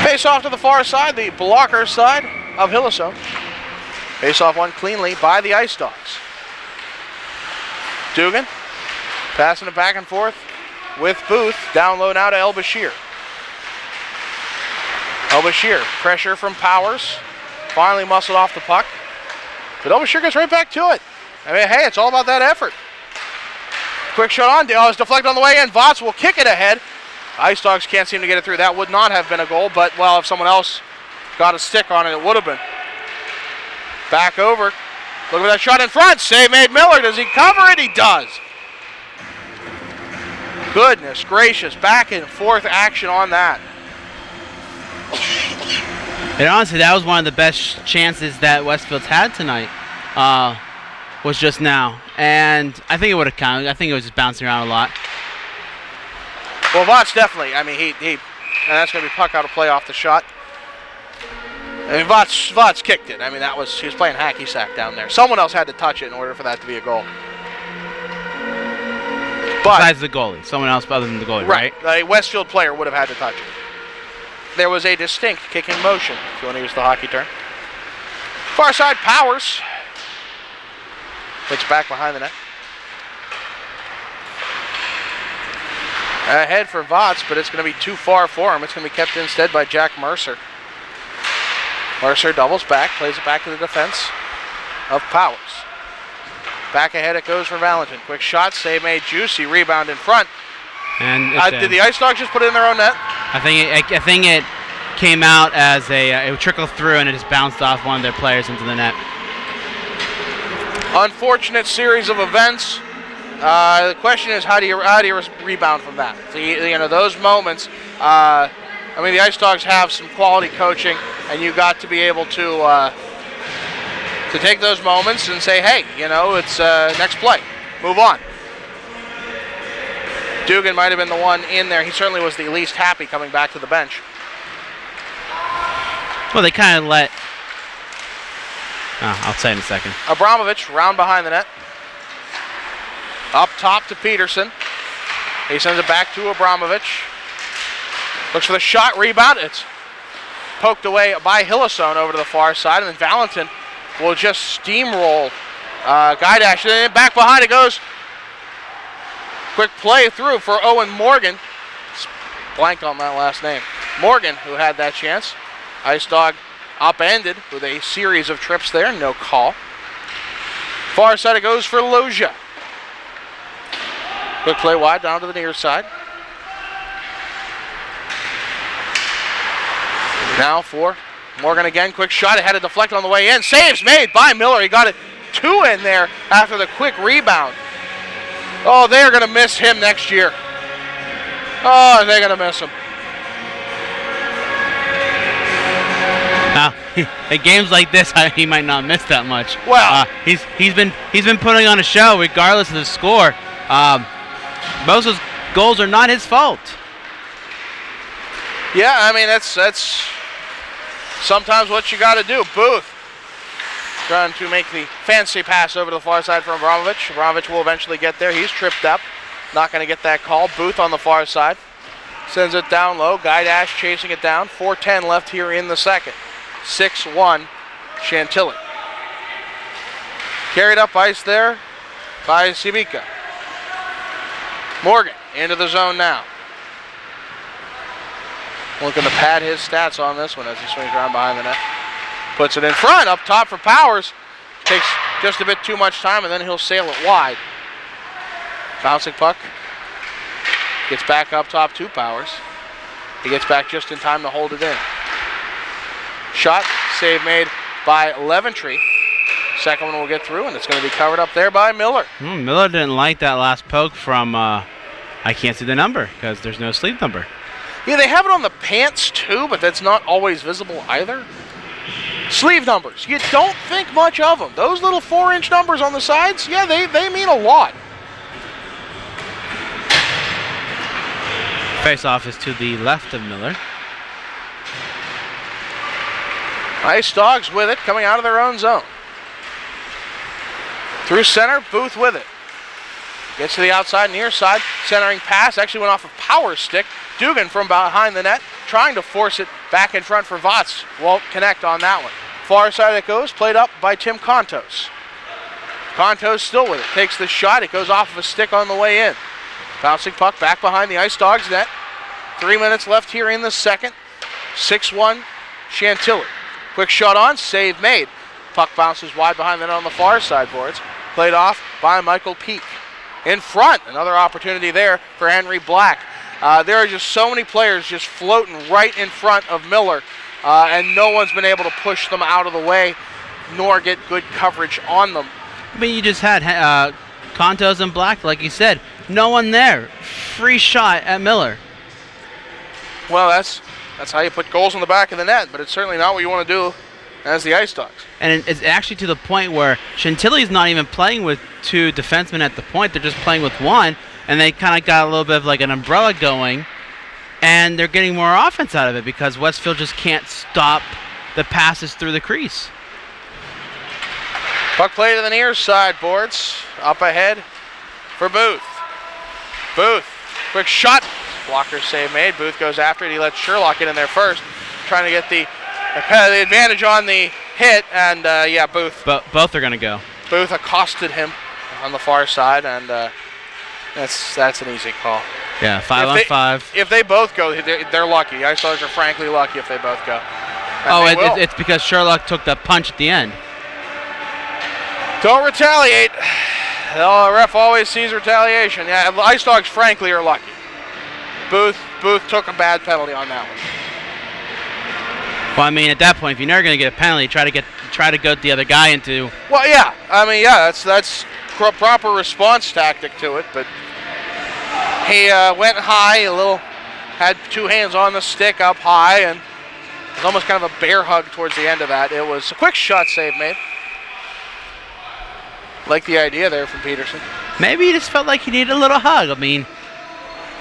Face off to the far side, the blocker side of Hillesum. Face off won cleanly by the Ice Dogs. Dugan passing it back and forth with Booth. Down low now to El Bashir. El Bashir, pressure from Powers. Finally muscled off the puck. But El Bashir gets right back to it. Hey, it's all about that effort. Quick shot on. It's deflected on the way in. Votz will kick it ahead. Ice Dogs can't seem to get it through. That would not have been a goal, but, well, if someone else got a stick on it, it would have been. Back over. Look at that shot in front. Save made Miller. Does he cover it? He does. Goodness gracious. Back and forth action on that. And honestly, that was one of the best chances that Westfield's had tonight. Was just now. And I think it would have counted. I think it was just bouncing around a lot. Well, Votz definitely. And that's going to be puck out of play off the shot. I mean, Vots kicked it. I mean, he was playing hacky sack down there. Someone else had to touch it in order for that to be a goal. But, besides the goalie, someone else other than the goalie, right? A Westfield player would have had to touch it. There was a distinct kicking motion, if you want to use the hockey term. Far side, Powers. Puts back behind the net. Ahead for Vots, but it's going to be too far for him. It's going to be kept instead by Jack Mercer. Mercer doubles back, plays it back to the defense of Powers. Back ahead it goes for Valentin. Quick shot, save made, juicy rebound in front. And did the Ice Dogs just put it in their own net? I think it came out as it trickled through and it just bounced off one of their players into the net. Unfortunate series of events. The question is, how do you rebound from that? So those moments. The Ice Dogs have some quality coaching, and you got to be able to take those moments and say, hey, it's next play, move on. Dugan might have been the one in there. He certainly was the least happy coming back to the bench. Well, they kind of let. I'll say in a second. Abramovich round behind the net. Up top to Peterson. He sends it back to Abramovich. Looks for the shot, rebound. It's poked away by Hillesone over to the far side, and then Valentin will just steamroll Guy Dash. And then back behind it goes. Quick play through for Owen Morgan. Blanked on that last name. Morgan, who had that chance. Ice Dog upended with a series of trips there, no call. Far side it goes for Loja. Quick play wide down to the near side. Now for Morgan again, quick shot, it had a deflect on the way in. Saves made by Miller, he got it 2 in there after the quick rebound. Oh, they're going to miss him next year. Oh, they're going to miss him. Now, at games like this, he might not miss that much. Well, he's been putting on a show regardless of the score. Most of those goals are not his fault. Yeah, I mean that's sometimes what you got to do. Booth trying to make the fancy pass over to the far side from Abramovich. Abramovich will eventually get there. He's tripped up. Not going to get that call. Booth on the far side. Sends it down low. Guy Dash chasing it down. 4:10 left here in the second. 6-1 Chantilly. Carried up ice there by Sibika. Morgan into the zone now. Looking to pad his stats on this one as he swings around behind the net. Puts it in front, up top for Powers. Takes just a bit too much time, and then he'll sail it wide. Bouncing puck. Gets back up top to Powers. He gets back just in time to hold it in. Shot, save made by Leventry. Second one will get through, and it's going to be covered up there by Miller. Miller didn't like that last poke from, I can't see the number because there's no sleeve number. Yeah, they have it on the pants too, but that's not always visible either. Sleeve numbers, you don't think much of them. Those little 4-inch numbers on the sides, yeah, they mean a lot. Face-off is to the left of Miller. Ice Dogs with it, coming out of their own zone. Through center, Booth with it. Gets to the outside, near side, centering pass, actually went off of Power's stick. Dugan from behind the net, trying to force it back in front for Vots. Won't connect on that one. Far side it goes, played up by Tim Contos. Contos still with it, takes the shot, it goes off of a stick on the way in. Bouncing puck back behind the Ice Dogs net. 3 minutes left here in the second. 6-1 Chantilly. Quick shot on, save made. Puck bounces wide behind the net on the far side boards. Played off by Michael Peak. In front, another opportunity there for Henry Black. There are just so many players just floating right in front of Miller, and no one's been able to push them out of the way, nor get good coverage on them. I mean, you just had Contos and Black, like you said. No one there. Free shot at Miller. Well, that's how you put goals in the back of the net, but it's certainly not what you want to do as the Ice Dogs. And it's actually to the point where Chantilly's not even playing with 2 defensemen at the point. They're just playing with 1, and they kind of got a little bit of like an umbrella going, and they're getting more offense out of it because Westfield just can't stop the passes through the crease. Puck play to the near side boards. Up ahead for Booth. Booth, quick shot. Blocker save made. Booth goes after it. He lets Sherlock get in there first, trying to get the advantage on the hit. And yeah, Booth. Both are going to go. Booth accosted him on the far side, and that's an easy call. Yeah, 5-on-5. If they both go, they're lucky. Ice Dogs are frankly lucky if they both go. And it's because Sherlock took that punch at the end. Don't retaliate. The ref always sees retaliation. Yeah, Ice Dogs frankly are lucky. Booth took a bad penalty on that one. Well, I mean, at that point, if you're never going to get a penalty, try to go the other guy into. Well, yeah. I mean, yeah, that's proper response tactic to it. But he went high had two hands on the stick up high, and it was almost kind of a bear hug towards the end of that. It was a quick shot save made. Like the idea there from Peterson. Maybe he just felt like he needed a little hug. I mean,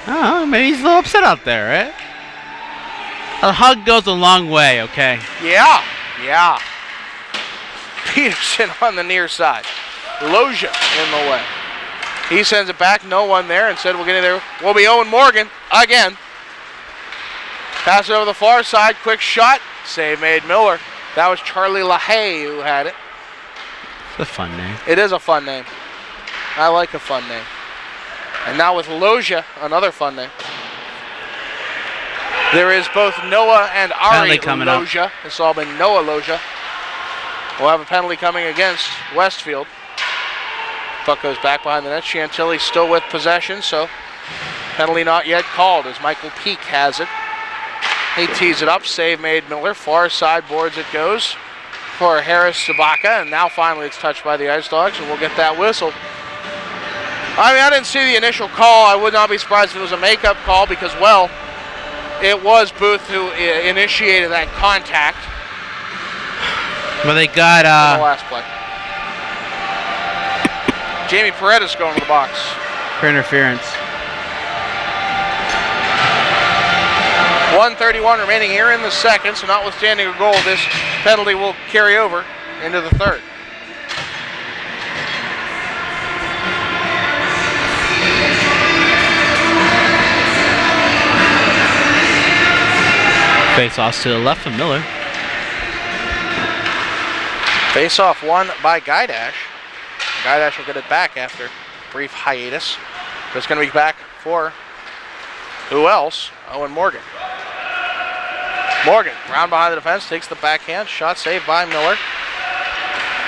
I don't know, maybe he's a little upset out there, right? A hug goes a long way, okay? Yeah. Peterson on the near side. Loja in the way. He sends it back, no one there, and said we'll get in there. Will be Owen Morgan again. Pass it over the far side, quick shot. Save made Miller. That was Charlie LaHaye who had it. It's a fun name. It is a fun name. I like a fun name. And now with Loja, another fun name. There is both Noah and Ari Loja. It's all been Noah Loja. We'll have a penalty coming against Westfield. Puck goes back behind the net. Chantilly still with possession, so penalty not yet called as Michael Peak has it. He tees it up. Save made Miller. Far side boards it goes for Harris Sabaka, and now finally it's touched by the Ice Dogs, and we'll get that whistle. I mean, I didn't see the initial call. I would not be surprised if it was a makeup call because, well, it was Booth who initiated that contact. Well, they got in the last play. Jamie Paredes going to the box for interference. 1:31 remaining here in the second, so notwithstanding a goal, this penalty will carry over into the third. Face-off to the left of Miller. Face-off won by Guydash. Guydash will get it back after a brief hiatus. But it's going to be back for who else? Owen Morgan. Morgan, round behind the defense, takes the backhand. Shot saved by Miller.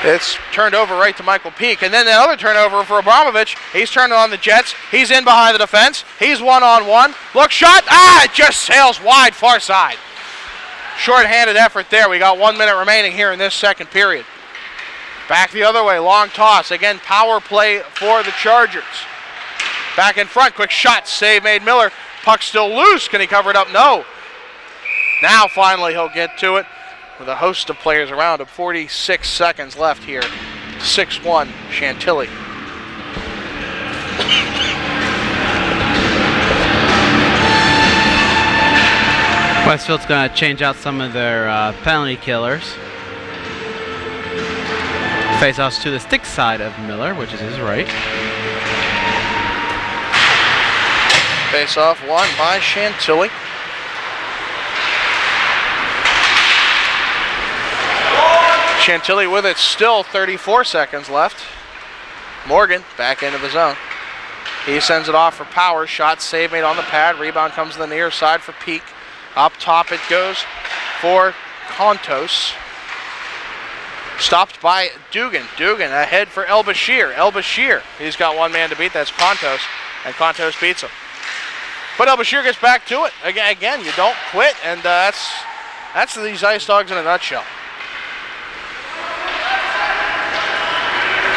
It's turned over right to Michael Peak. And then the other turnover for Abramovich. He's turning on the Jets. He's in behind the defense. He's one-on-one. Look, shot. It just sails wide, far side. Short-handed effort there. We got 1 minute remaining here in this second period. Back the other way, long toss. Again, power play for the Chargers. Back in front, quick shot. Save made Miller. Puck still loose. Can he cover it up? No. Now finally he'll get to it with a host of players around him. 46 seconds left here. 6-1 Chantilly. Westfield's going to change out some of their penalty killers. Face-offs to the stick side of Miller, which is his right. Face-off won by Chantilly. Chantilly with it, still 34 seconds left. Morgan back into the zone. He sends it off for Power. Shot save made on the pad. Rebound comes to the near side for Peak. Up top it goes for Contos. Stopped by Dugan. Dugan ahead for El Bashir. El Bashir, he's got one man to beat. That's Contos. And Contos beats him. But El Bashir gets back to it. Again, you don't quit. And that's these Ice Dogs in a nutshell.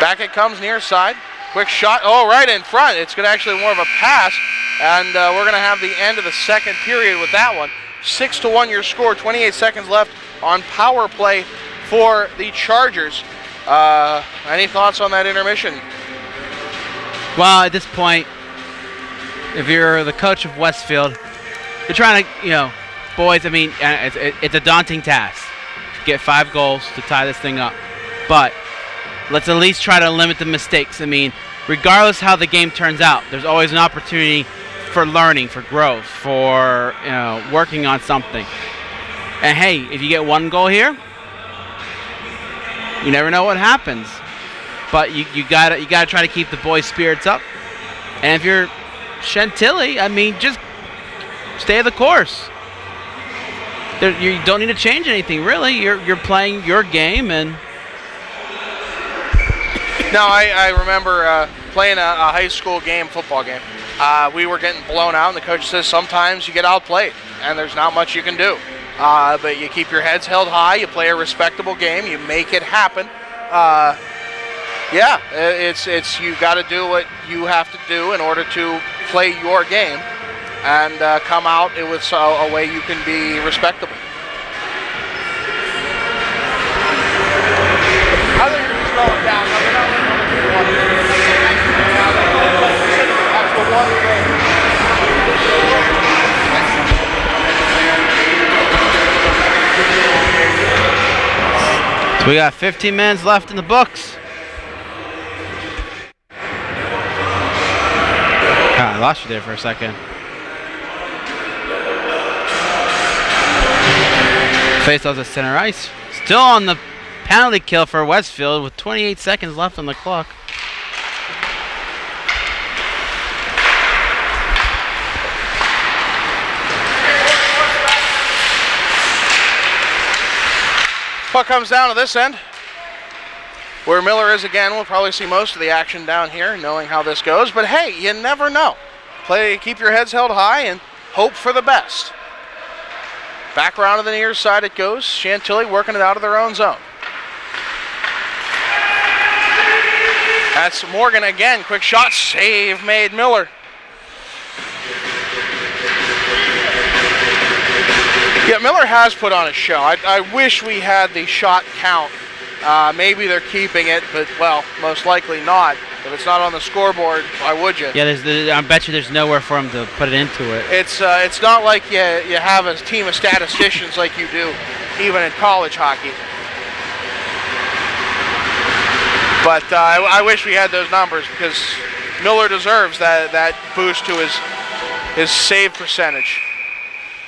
Back it comes near side. Quick shot. Oh, right in front. It's going to actually more of a pass. And we're going to have the end of the second period with that one. 6-1 your score. 28 seconds left on power play for the Chargers. Any thoughts on that intermission? Well, at this point, if you're the coach of Westfield, you're trying to, boys, I mean, it's a daunting task. get 5 goals to tie this thing up. But let's at least try to limit the mistakes. I mean, regardless how the game turns out, there's always an opportunity for learning, for growth, for working on something. And hey, if you get 1 goal here, you never know what happens. But you gotta try to keep the boys' spirits up. And if you're Chantilly, I mean, just stay the course. You don't need to change anything, really. You're playing your game, and no, I remember playing a high school football game. We were getting blown out, and the coach says sometimes you get outplayed, and there's not much you can do. But you keep your heads held high, you play a respectable game, you make it happen. It's you got to do what you have to do in order to play your game and come out with a way you can be respectable. I think you're just going down. That's the one thing. So we got 15 minutes left in the books. I lost you there for a second. Faceoffs at center ice. Still on the penalty kill for Westfield with 28 seconds left on the clock. Puck comes down to this end, where Miller is again. We'll probably see most of the action down here, knowing how this goes. But hey, you never know. Keep your heads held high and hope for the best. Back around to the near side it goes. Chantilly working it out of their own zone. That's Morgan again. Quick shot, save made. Miller. Yeah, Miller has put on a show. I wish we had the shot count. Maybe they're keeping it, but, well, most likely not. If it's not on the scoreboard, why would you? Yeah, I bet you there's nowhere for him to put it into it. It's not like you have a team of statisticians like you do even in college hockey. But I wish we had those numbers because Miller deserves that boost to his save percentage.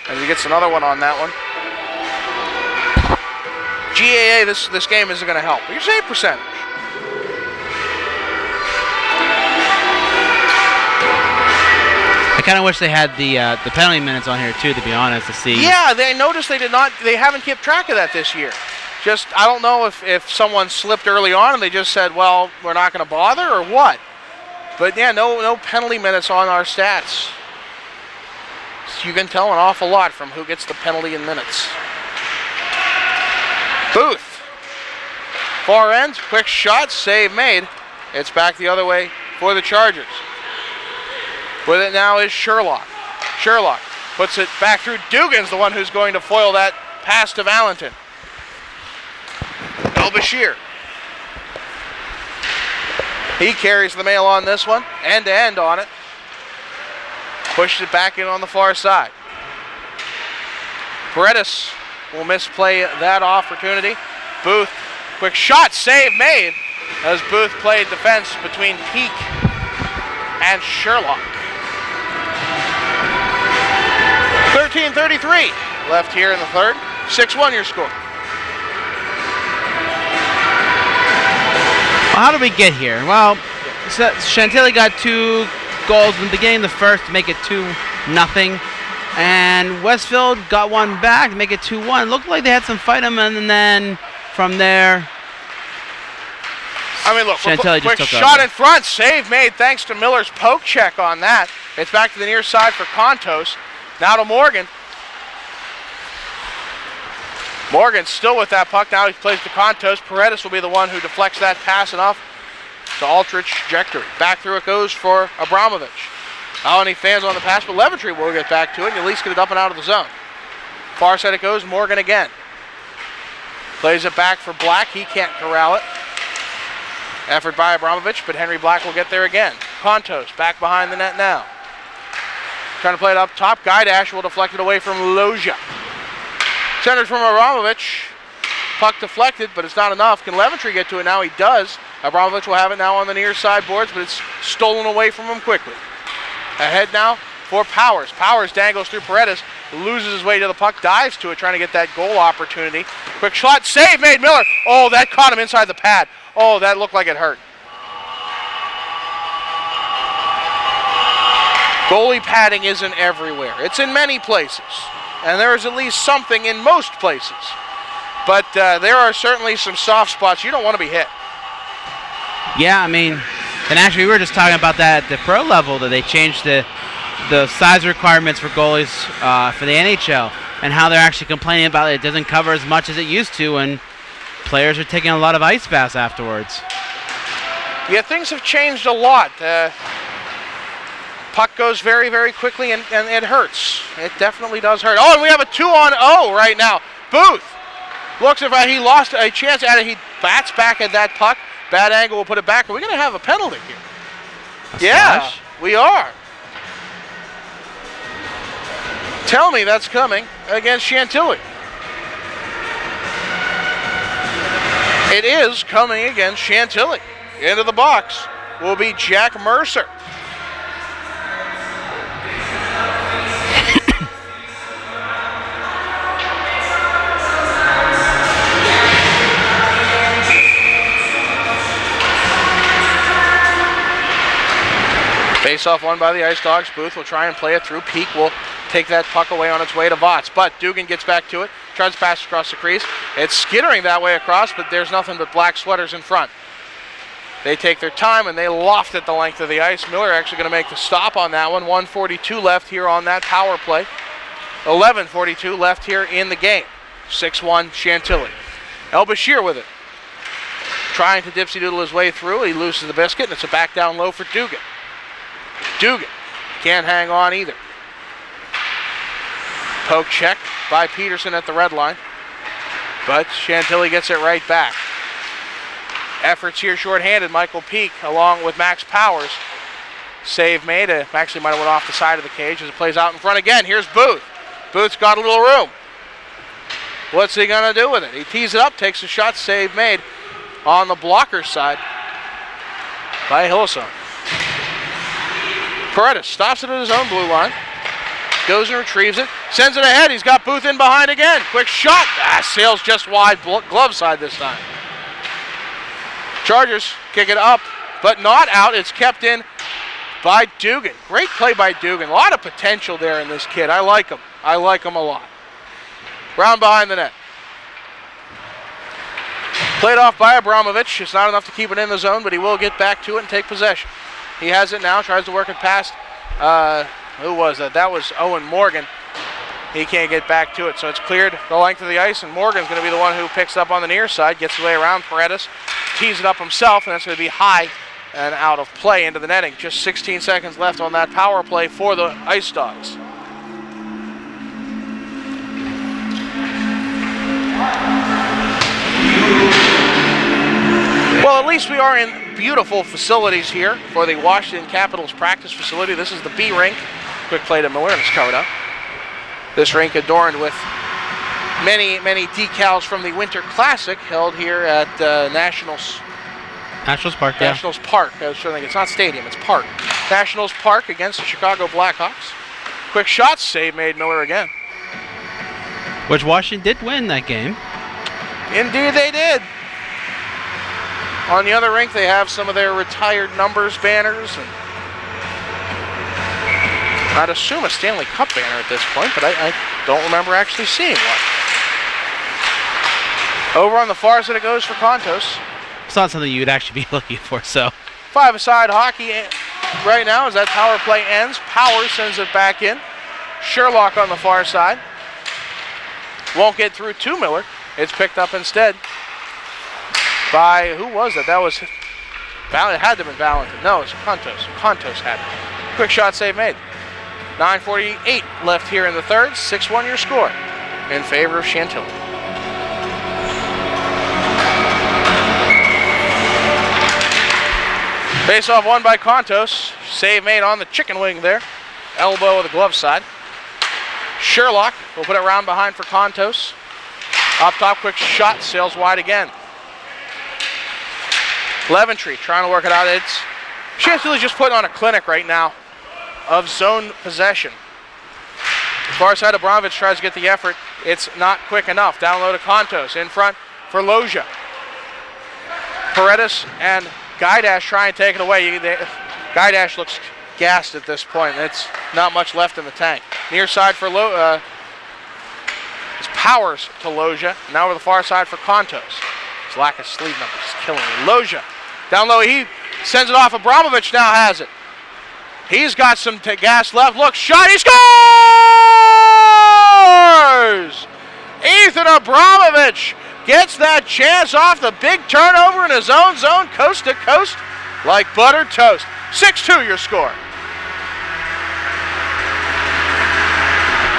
And he gets another one on that one. GAA, this game isn't going to help. Your save percentage. I kind of wish they had the penalty minutes on here too, to be honest, to see. Yeah, they noticed they haven't kept track of that this year. Just, I don't know if someone slipped early on and they just said, well, we're not going to bother or what. But yeah, no penalty minutes on our stats. So you can tell an awful lot from who gets the penalty in minutes. Booth. Far end, quick shot, save made. It's back the other way for the Chargers. With it now is Sherlock. Sherlock puts it back through. Dugan's the one who's going to foil that pass to Valentin. El-Bashir. He carries the mail on this one, end to end on it. Pushes it back in on the far side. Paredes will misplay that opportunity. Booth, quick shot, save made, as Booth played defense between Peak and Sherlock. 13:33 left here in the third. 6-1 your score. Well, how did we get here? Well, Chantilly got 2 goals in the beginning of the first to make it 2-0. And Westfield got one back to make it 2-1. Looked like they had some fight them, and then from there, I mean, look, Chantilly quick just took shot over. in front, save made thanks to Miller's poke check on that. It's back to the near side for Contos. Now to Morgan. Morgan still with that puck. Now he plays to Contos. Paredes will be the one who deflects that pass enough to alter trajectory. Back through it goes for Abramovich. Not any fans on the pass, but Leventry will get back to it and at least get it up and out of the zone. Far side it goes, Morgan again. Plays it back for Black, he can't corral it. Effort by Abramovich, but Henry Black will get there again. Contos back behind the net now. Trying to play it up top, Guy Dash will deflect it away from Loja. Centered from Abramovich. Puck deflected, but it's not enough. Can Leventry get to it now? He does. Abramovich will have it now on the near side boards, but it's stolen away from him quickly. Ahead now for Powers. Powers dangles through Paredes, loses his way to the puck, dives to it, trying to get that goal opportunity. Quick shot, save made, Miller. Oh, that caught him inside the pad. Oh, that looked like it hurt. Goalie padding isn't everywhere. It's in many places, and there is at least something in most places. But there are certainly some soft spots you don't want to be hit. Yeah, I mean, and actually we were just talking about that at the pro level, that they changed the size requirements for goalies for the NHL, and how they're actually complaining about it doesn't cover as much as it used to, and players are taking a lot of ice baths afterwards. Yeah, things have changed a lot. Puck goes very, very quickly, and it hurts. It definitely does hurt. Oh, and we have a 2-on-0 right now. Booth looks as if he lost a chance at it. He bats back at that puck. Bad angle will put it back. Are we going to have a penalty here? Yeah, we are. Tell me that's coming against Chantilly. It is coming against Chantilly. Into the box will be Jack Mercer. Face-off won by the Ice Dogs. Booth will try and play it through. Peak will take that puck away on its way to Votts. But Dugan gets back to it. Tries to pass across the crease. It's skittering that way across, but there's nothing but black sweaters in front. They take their time, and they loft it the length of the ice. Miller actually going to make the stop on that one. 1:42 left here on that power play. 11:42 left here in the game. 6-1 Chantilly. El Bashir with it. Trying to dipsy-doodle his way through. He loses the biscuit, and it's a back down low for Dugan. Dugan can't hang on either. Poke check by Peterson at the red line, but Chantilly gets it right back. Efforts here shorthanded. Michael Peak along with Max Powers. Save made. Actually might have went off the side of the cage as it plays out in front again. Here's Booth. Booth's got a little room. What's he going to do with it? He tees it up, takes a shot, save made on the blocker side by Hillsong. Paredes stops it at his own blue line. Goes and retrieves it. Sends it ahead. He's got Booth in behind again. Quick shot. Sails just wide. Glove side this time. Chargers kick it up, but not out. It's kept in by Dugan. Great play by Dugan. A lot of potential there in this kid. I like him. I like him a lot. Round behind the net. Played off by Abramovich. It's not enough to keep it in the zone, but he will get back to it and take possession. He has it now, tries to work it past, who was that? That was Owen Morgan. He can't get back to it, so it's cleared the length of the ice, and Morgan's going to be the one who picks up on the near side, gets his way around Paredes, tees it up himself, and that's going to be high and out of play into the netting. Just 16 seconds left on that power play for the Ice Dogs. Well, at least we are in beautiful facilities here for the Washington Capitals practice facility. This is the B rink. Quick play to Miller, and it's covered up. This rink adorned with many, many decals from the Winter Classic held here at Nationals Park, yeah. Nationals Park. I was trying to think, it's not stadium, it's park. Nationals Park against the Chicago Blackhawks. Quick shot, save made Miller again. Which Washington did win that game. Indeed they did. On the other rink, they have some of their retired numbers banners, and I'd assume a Stanley Cup banner at this point, but I don't remember actually seeing one. Over on the far side it goes for Contos. It's not something you'd actually be looking for, so. Five-a-side hockey right now as that power play ends. Powers sends it back in. Sherlock on the far side. Won't get through to Miller. It's picked up instead by, who was it? That was, it had to have been Valentin. No, it's Contos. Contos had it. Quick shot save made. 9:48 left here in the third. 6-1 your score in favor of Chantilly. Face-off won by Contos. Save made on the chicken wing there. Elbow of the glove side. Sherlock will put it round behind for Contos. Up top, quick shot, sails wide again. Leventree trying to work it out. Chantilly's just putting on a clinic right now of zone possession. Far side, Abramovich tries to get the effort. It's not quick enough. Down low to Kontos. In front for Loja. Paredes and Gaidash try and take it away. Gaidash looks gassed at this point. It's not much left in the tank. Near side for it's Powers to Loja. Now over the far side for Kontos. His lack of sleeve numbers is killing me. Loja. Down low, he sends it off. Abramovich now has it. He's got some gas left. Look, shot, he scores! Ethan Abramovich gets that chance off the big turnover in his own zone, coast to coast, like buttered toast. 6-2 your score.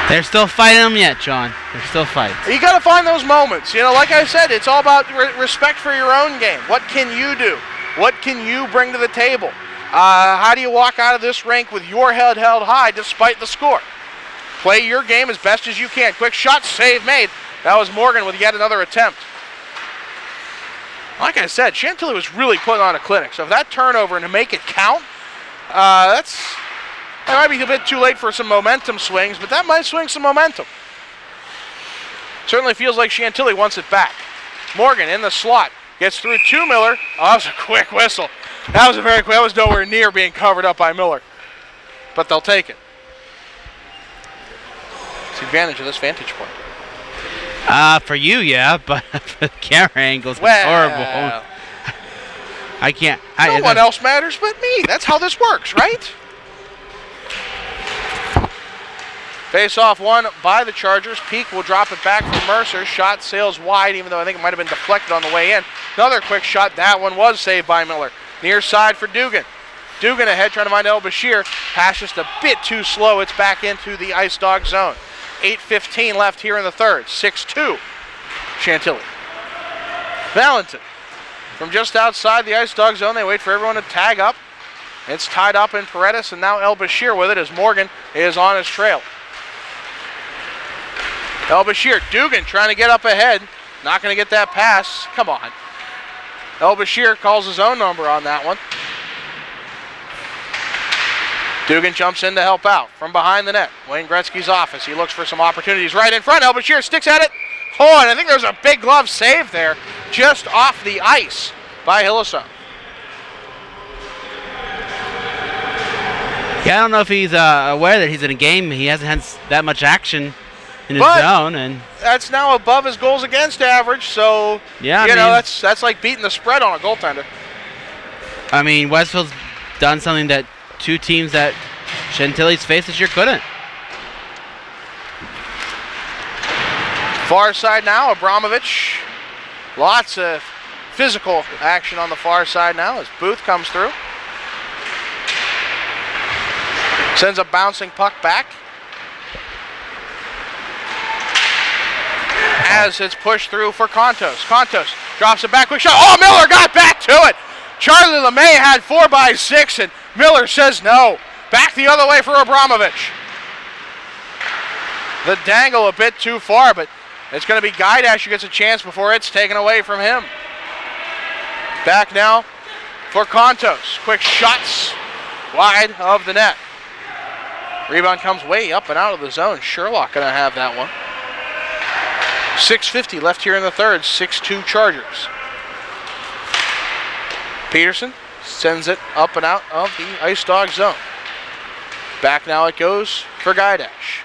They're still fighting them yet, John. They're still fighting. You got to find those moments. You know, like I said, it's all about respect for your own game. What can you do? What can you bring to the table? How do you walk out of this rink with your head held high despite the score? Play your game as best as you can. Quick shot, save made. That was Morgan with yet another attempt. Like I said, Chantilly was really putting on a clinic. So if that turnover and to make it count, it might be a bit too late for some momentum swings, but that might swing some momentum. Certainly feels like Chantilly wants it back. Morgan in the slot. Gets through to Miller. Oh, that was a quick whistle. That was that was nowhere near being covered up by Miller. But they'll take it. It's the advantage of this vantage point. For you, yeah, but the camera angle's horrible. I can't. No one else matters but me. That's how this works, right? Face off one by the Chargers. Peak will drop it back for Mercer. Shot sails wide, even though I think it might have been deflected on the way in. Another quick shot. That one was saved by Miller. Near side for Dugan. Dugan ahead trying to find El Bashir. Pass just a bit too slow. It's back into the Ice Dog zone. 8:15 left here in the third. 6-2 Chantilly. Valentin from just outside the Ice Dog zone. They wait for everyone to tag up. It's tied up in Paredes, and now El Bashir with it as Morgan is on his trail. El Bashir, Dugan trying to get up ahead. Not going to get that pass. Come on. El Bashir calls his own number on that one. Dugan jumps in to help out from behind the net. Wayne Gretzky's office. He looks for some opportunities right in front. El Bashir sticks at it. Oh, and I think there's a big glove save there just off the ice by Hillesum. Yeah, I don't know if he's aware that he's in a game. He hasn't had that much action in his zone, and that's now above his goals against average. So yeah, that's like beating the spread on a goaltender. I mean, Westfield's done something that two teams that Chantilly's faced this year couldn't. Far side now, Abramovich. Lots of physical action on the far side now as Booth comes through. Sends a bouncing puck back. As it's pushed through for Kontos. Kontos drops it back, quick shot. Oh, Miller got back to it. Charlie LeMay had 4x6, and Miller says no. Back the other way for Abramovich. The dangle a bit too far, but it's going to be Gaidash who gets a chance before it's taken away from him. Back now for Kontos. Quick shots wide of the net. Rebound comes way up and out of the zone. Sherlock going to have that one. 6:50 left here in the third. 6-2 Chargers. Peterson sends it up and out of the Ice Dog zone. Back now it goes for Gaidash.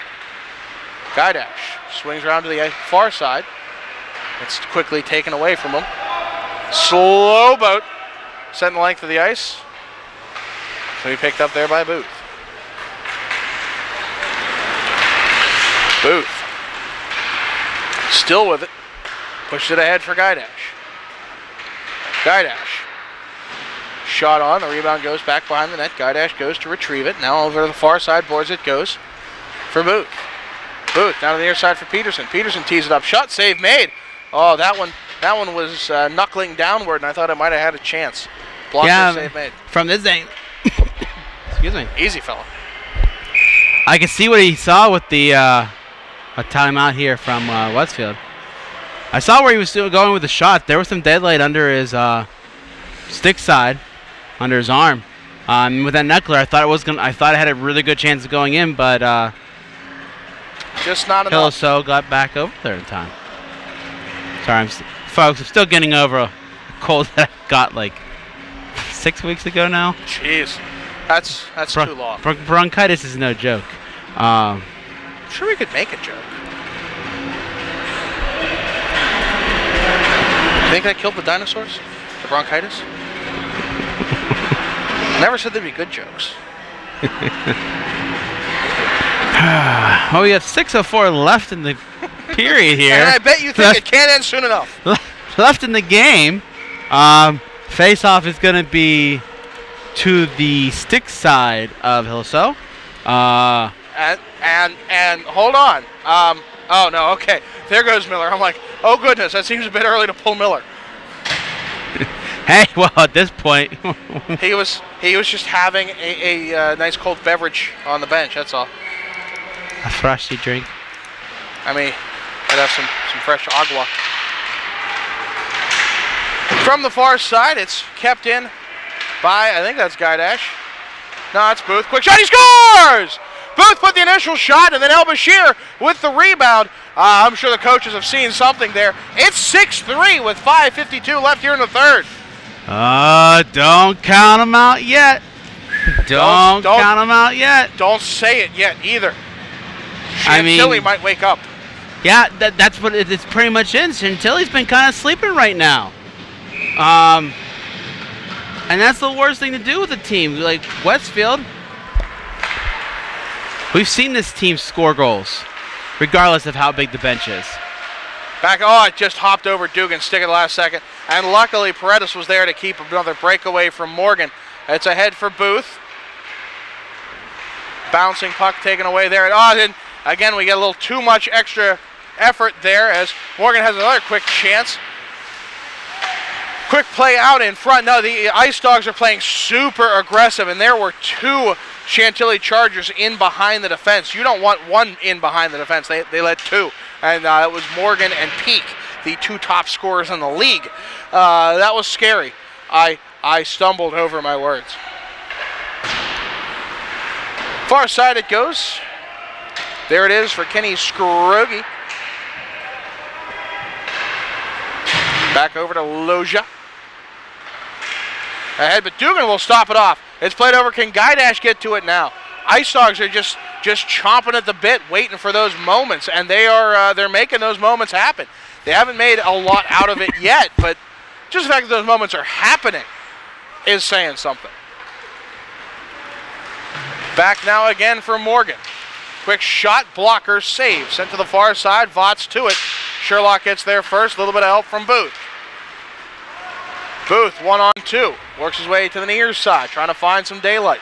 Gaidash swings around to the far side. It's quickly taken away from him. Slow boat. Set in the length of the ice. So he picked up there by Booth. Booth. Still with it. Pushed it ahead for Gaidash. Gaidash. Shot on. The rebound goes back behind the net. Gaidash goes to retrieve it. Now over to the far side boards it goes for Booth. Booth down to the near side for Peterson. Peterson tees it up. Shot save made. Oh, that one was knuckling downward, and I thought it might have had a chance. Blocker save made. From this angle. Excuse me. Easy, fella. I can see what he saw with the a timeout here from Westfield. I saw where he was still going with the shot. There was some deadlight under his stick side, under his arm. With that knuckler, I thought it had a really good chance of going in, but just not enough. Hillsdale got back over there in time. Sorry, folks, I'm still getting over a cold that I got like 6 weeks ago now. Jeez, that's too long. Bronchitis is no joke. I'm sure we could make a joke. You think that killed the dinosaurs? The bronchitis? Never said there'd be good jokes. Oh, we have 6:04 left in the period here. And I bet you think it can't end soon enough. Left in the game. Face-off is going to be to the stick side of Hillsdale. And hold on. Oh no, okay. There goes Miller. I'm like, oh goodness, that seems a bit early to pull Miller. Hey, well, at this point, he was just having a nice cold beverage on the bench. That's all. A frosty drink. I mean, I'd have some fresh agua. From the far side, it's kept in by, I think that's Guy Dash. No, it's Booth. Quick shot, he scores! Booth put the initial shot, and then El Bashir with the rebound. I'm sure the coaches have seen something there. It's 6-3 with 5:52 left here in the third. Don't count them out yet. Don't count them out yet. Don't say it yet either. Chantilly Chantilly might wake up. Yeah, that's what it's pretty much in. Chantilly's been kind of sleeping right now. And that's the worst thing to do with a team like Westfield. We've seen this team score goals, regardless of how big the bench is. It just hopped over Dugan, stick at the last second. And luckily, Paredes was there to keep another breakaway from Morgan. It's ahead for Booth. Bouncing puck taken away there. And again, we get a little too much extra effort there as Morgan has another quick chance. Quick play out in front. No, the Ice Dogs are playing super aggressive, and there were two Chantilly Chargers in behind the defense. You don't want one in behind the defense. They let two, and it was Morgan and Peak, the two top scorers in the league. That was scary. I stumbled over my words. Far side it goes. There it is for Kenny Scroggie. Back over to Loja. Ahead, but Dugan will stop it off. It's played over. Can Guidash get to it now? Ice Dogs are just chomping at the bit, waiting for those moments, and they're making those moments happen. They haven't made a lot out of it yet, but just the fact that those moments are happening is saying something. Back now again for Morgan. Quick shot, blocker, save. Sent to the far side, Votts to it. Sherlock gets there first, a little bit of help from Booth. Booth, 1-on-2. Works his way to the near side, trying to find some daylight.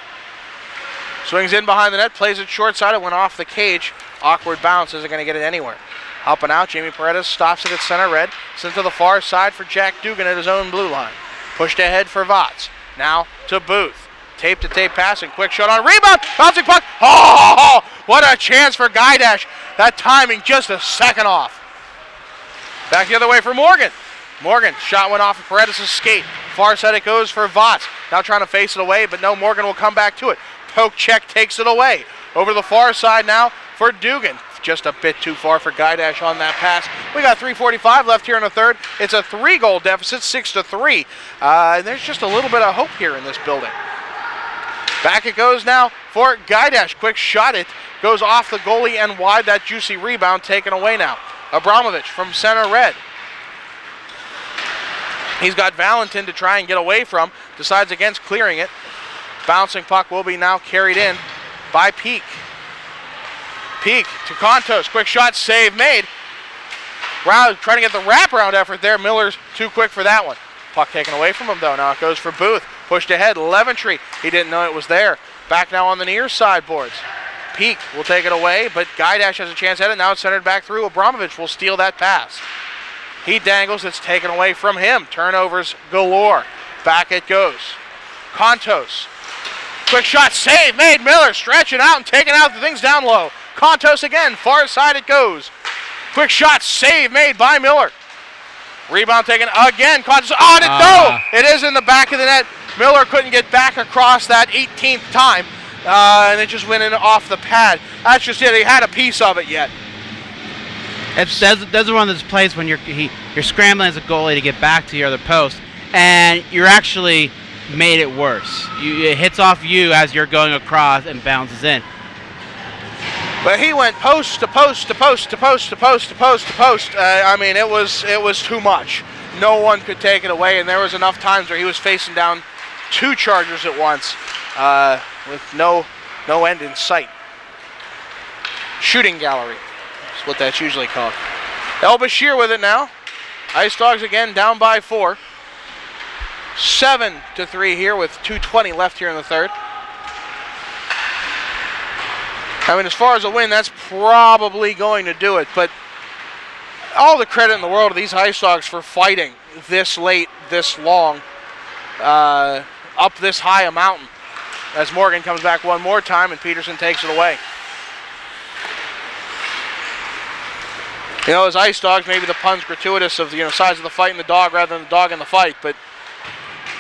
Swings in behind the net, plays it short side. It went off the cage. Awkward bounce, isn't going to get it anywhere. Helping out, Jamie Paredes stops it at center red. Sent to the far side for Jack Dugan at his own blue line. Pushed ahead for Votts. Now to Booth. Tape-to-tape passing. Quick shot on rebound. Bouncing puck. Oh, what a chance for Guidash. That timing just a second off. Back the other way for Morgan. Morgan, shot went off of Paredes' skate. Far side it goes for Votts. Now trying to face it away, but no, Morgan will come back to it. Poke check takes it away. Over to the far side now for Dugan. Just a bit too far for Guidash on that pass. We got 3:45 left here in the third. It's a 3-goal deficit, 6-3. And there's just a little bit of hope here in this building. Back it goes now for Guidash. Quick shot. It goes off the goalie and wide. That juicy rebound taken away now. Abramovich from center red. He's got Valentin to try and get away from. Decides against clearing it. Bouncing puck will be now carried in by Peak. Peak to Contos. Quick shot, save made. Round trying to get the wraparound effort there. Miller's too quick for that one. Puck taken away from him though. Now it goes for Booth. Pushed ahead. Leventry. He didn't know it was there. Back now on the near side boards. Peak will take it away, but Guidash has a chance at it. Now it's centered back through. Abramovich will steal that pass. He dangles. It's taken away from him. Turnovers galore. Back it goes. Contos. Quick shot. Save made. Miller stretching out and taking out the things down low. Contos again. Far side it goes. Quick shot. Save made by Miller. Rebound taken again. Caught on it. No! It is in the back of the net. Miller couldn't get back across that 18th time. And it just went in off the pad. That's just it. He had a piece of it yet. Those are one of those plays when you're scrambling as a goalie to get back to your other post, and you're actually made it worse. It hits off you as you're going across and bounces in. But he went post to post to post to post to post to post to post. I mean, it was too much. No one could take it away, and there was enough times where he was facing down 2 Chargers at once with no end in sight. Shooting gallery is what that's usually called. El-Bashir with it now. Ice Dogs again down by 4. 7-3 here with 2:20 left here in the third. I mean, as far as a win, that's probably going to do it. But all the credit in the world to these Ice Dogs for fighting this late, this long, up this high a mountain. As Morgan comes back one more time and Peterson takes it away. You know, as Ice Dogs, maybe the pun's gratuitous of the size of the fight and the dog rather than the dog in the fight, but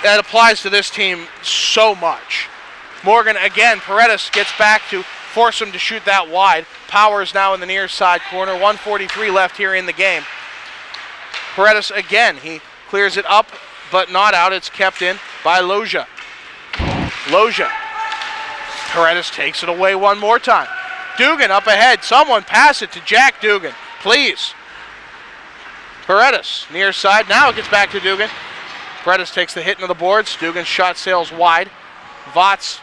that applies to this team so much. Morgan again, Paredes gets back to force him to shoot that wide. Powers now in the near side corner. 1:43 left here in the game. Paredes again, he clears it up, but not out. It's kept in by Loja. Loja. Paredes takes it away one more time. Dugan up ahead. Someone pass it to Jack Dugan, please. Paredes, near side. Now it gets back to Dugan. Paredes takes the hit into the boards. Dugan's shot sails wide. Votts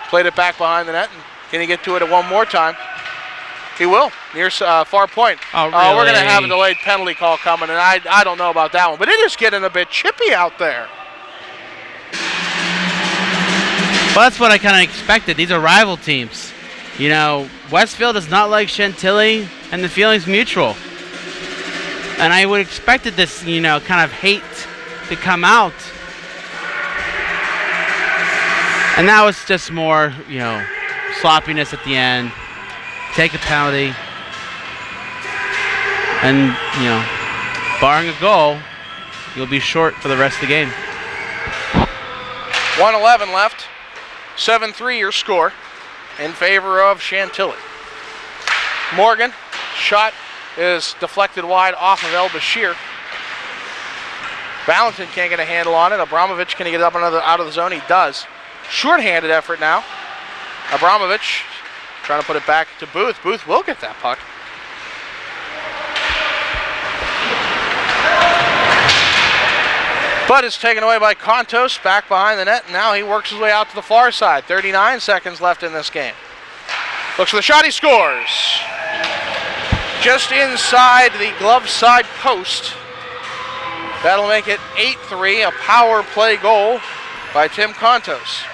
played it back behind the net. And can he get to it one more time? He will, near far point. Oh, really? We're going to have a delayed penalty call coming, and I don't know about that one. But it is getting a bit chippy out there. Well, that's what I kind of expected. These are rival teams. You know, Westfield does not like Chantilly, and the feeling's mutual. And I would have expected this, kind of hate to come out. And that was just more, sloppiness at the end. Take a penalty. And, barring a goal, you'll be short for the rest of the game. 1:11 left. 7-3 your score in favor of Chantilly. Morgan, shot is deflected wide off of El-Bashir. Valentin can't get a handle on it. Abramovich, can he get it up out of the zone? He does. Short-handed effort now. Abramovich trying to put it back to Booth. Booth will get that puck. But it's taken away by Kontos, back behind the net. Now he works his way out to the far side. 39 seconds left in this game. Looks for the shot, he scores. Just inside the glove side post. That'll make it 8-3, a power play goal by Tim Kontos.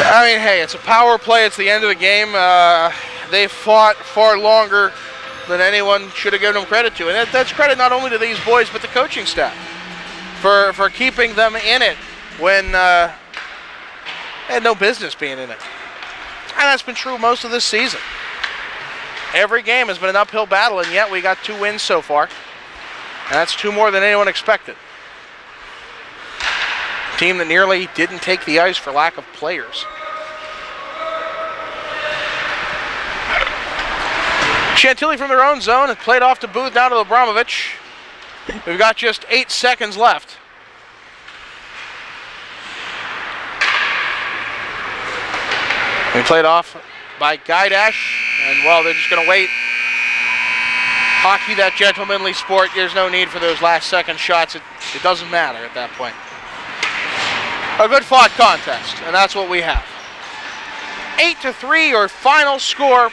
I mean, hey, it's a power play. It's the end of the game. They fought far longer than anyone should have given them credit to. And that's credit not only to these boys, but the coaching staff for keeping them in it when they had no business being in it. And that's been true most of this season. Every game has been an uphill battle, and yet we got 2 wins so far. And that's 2 more than anyone expected. A team that nearly didn't take the ice for lack of players. Chantilly from their own zone and played off to Booth, now to Abramovich. We've got just 8 seconds left. We played off by Gaidash, and well, they're just going to wait. Hockey, that gentlemanly sport, there's no need for those last second shots. It doesn't matter at that point. A good fought contest, and that's what we have. 8-3, your final score.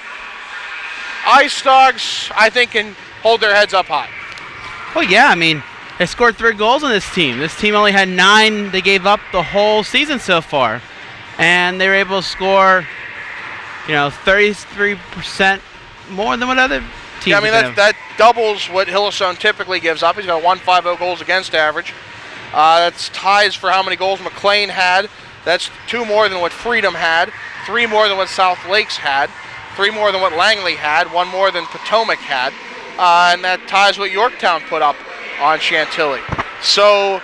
Ice Dogs, I think, can hold their heads up high. Well, yeah, I mean, they scored 3 goals on this team. This team only had 9 they gave up the whole season so far. And they were able to score, 33% more than what other teams Yeah, I mean, that doubles what Hillsong typically gives up. He's got a 1.50 goals against average. That's ties for how many goals McLean had That's 2 more than what Freedom had, 3 more than what South Lakes had, 3 more than what Langley had, 1 more than Potomac had, and that ties what Yorktown put up on Chantilly. So,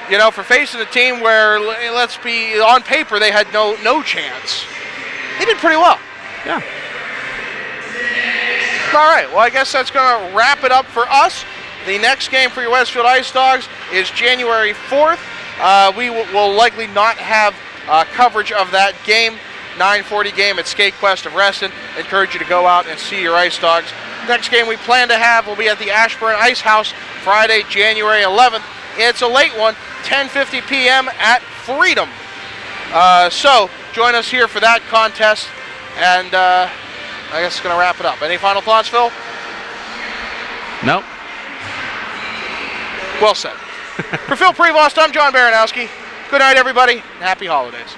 you know, for facing a team where, let's be on paper, they had no chance, they did pretty well. Yeah. All right, well, I guess that's going to wrap it up for us. The next game for your Westfield Ice Dogs is January 4th. We will likely not have coverage of that game. 9:40 game at Skate Quest of Reston. Encourage you to go out and see your Ice Dogs. Next game we plan to have will be at the Ashburn Ice House Friday, January 11th. It's a late one, 10:50 p.m. at Freedom. So join us here for that contest, and I guess it's going to wrap it up. Any final thoughts, Phil? Nope. Well said. For Phil Prevost, I'm John Baranowski. Good night, everybody, and happy holidays.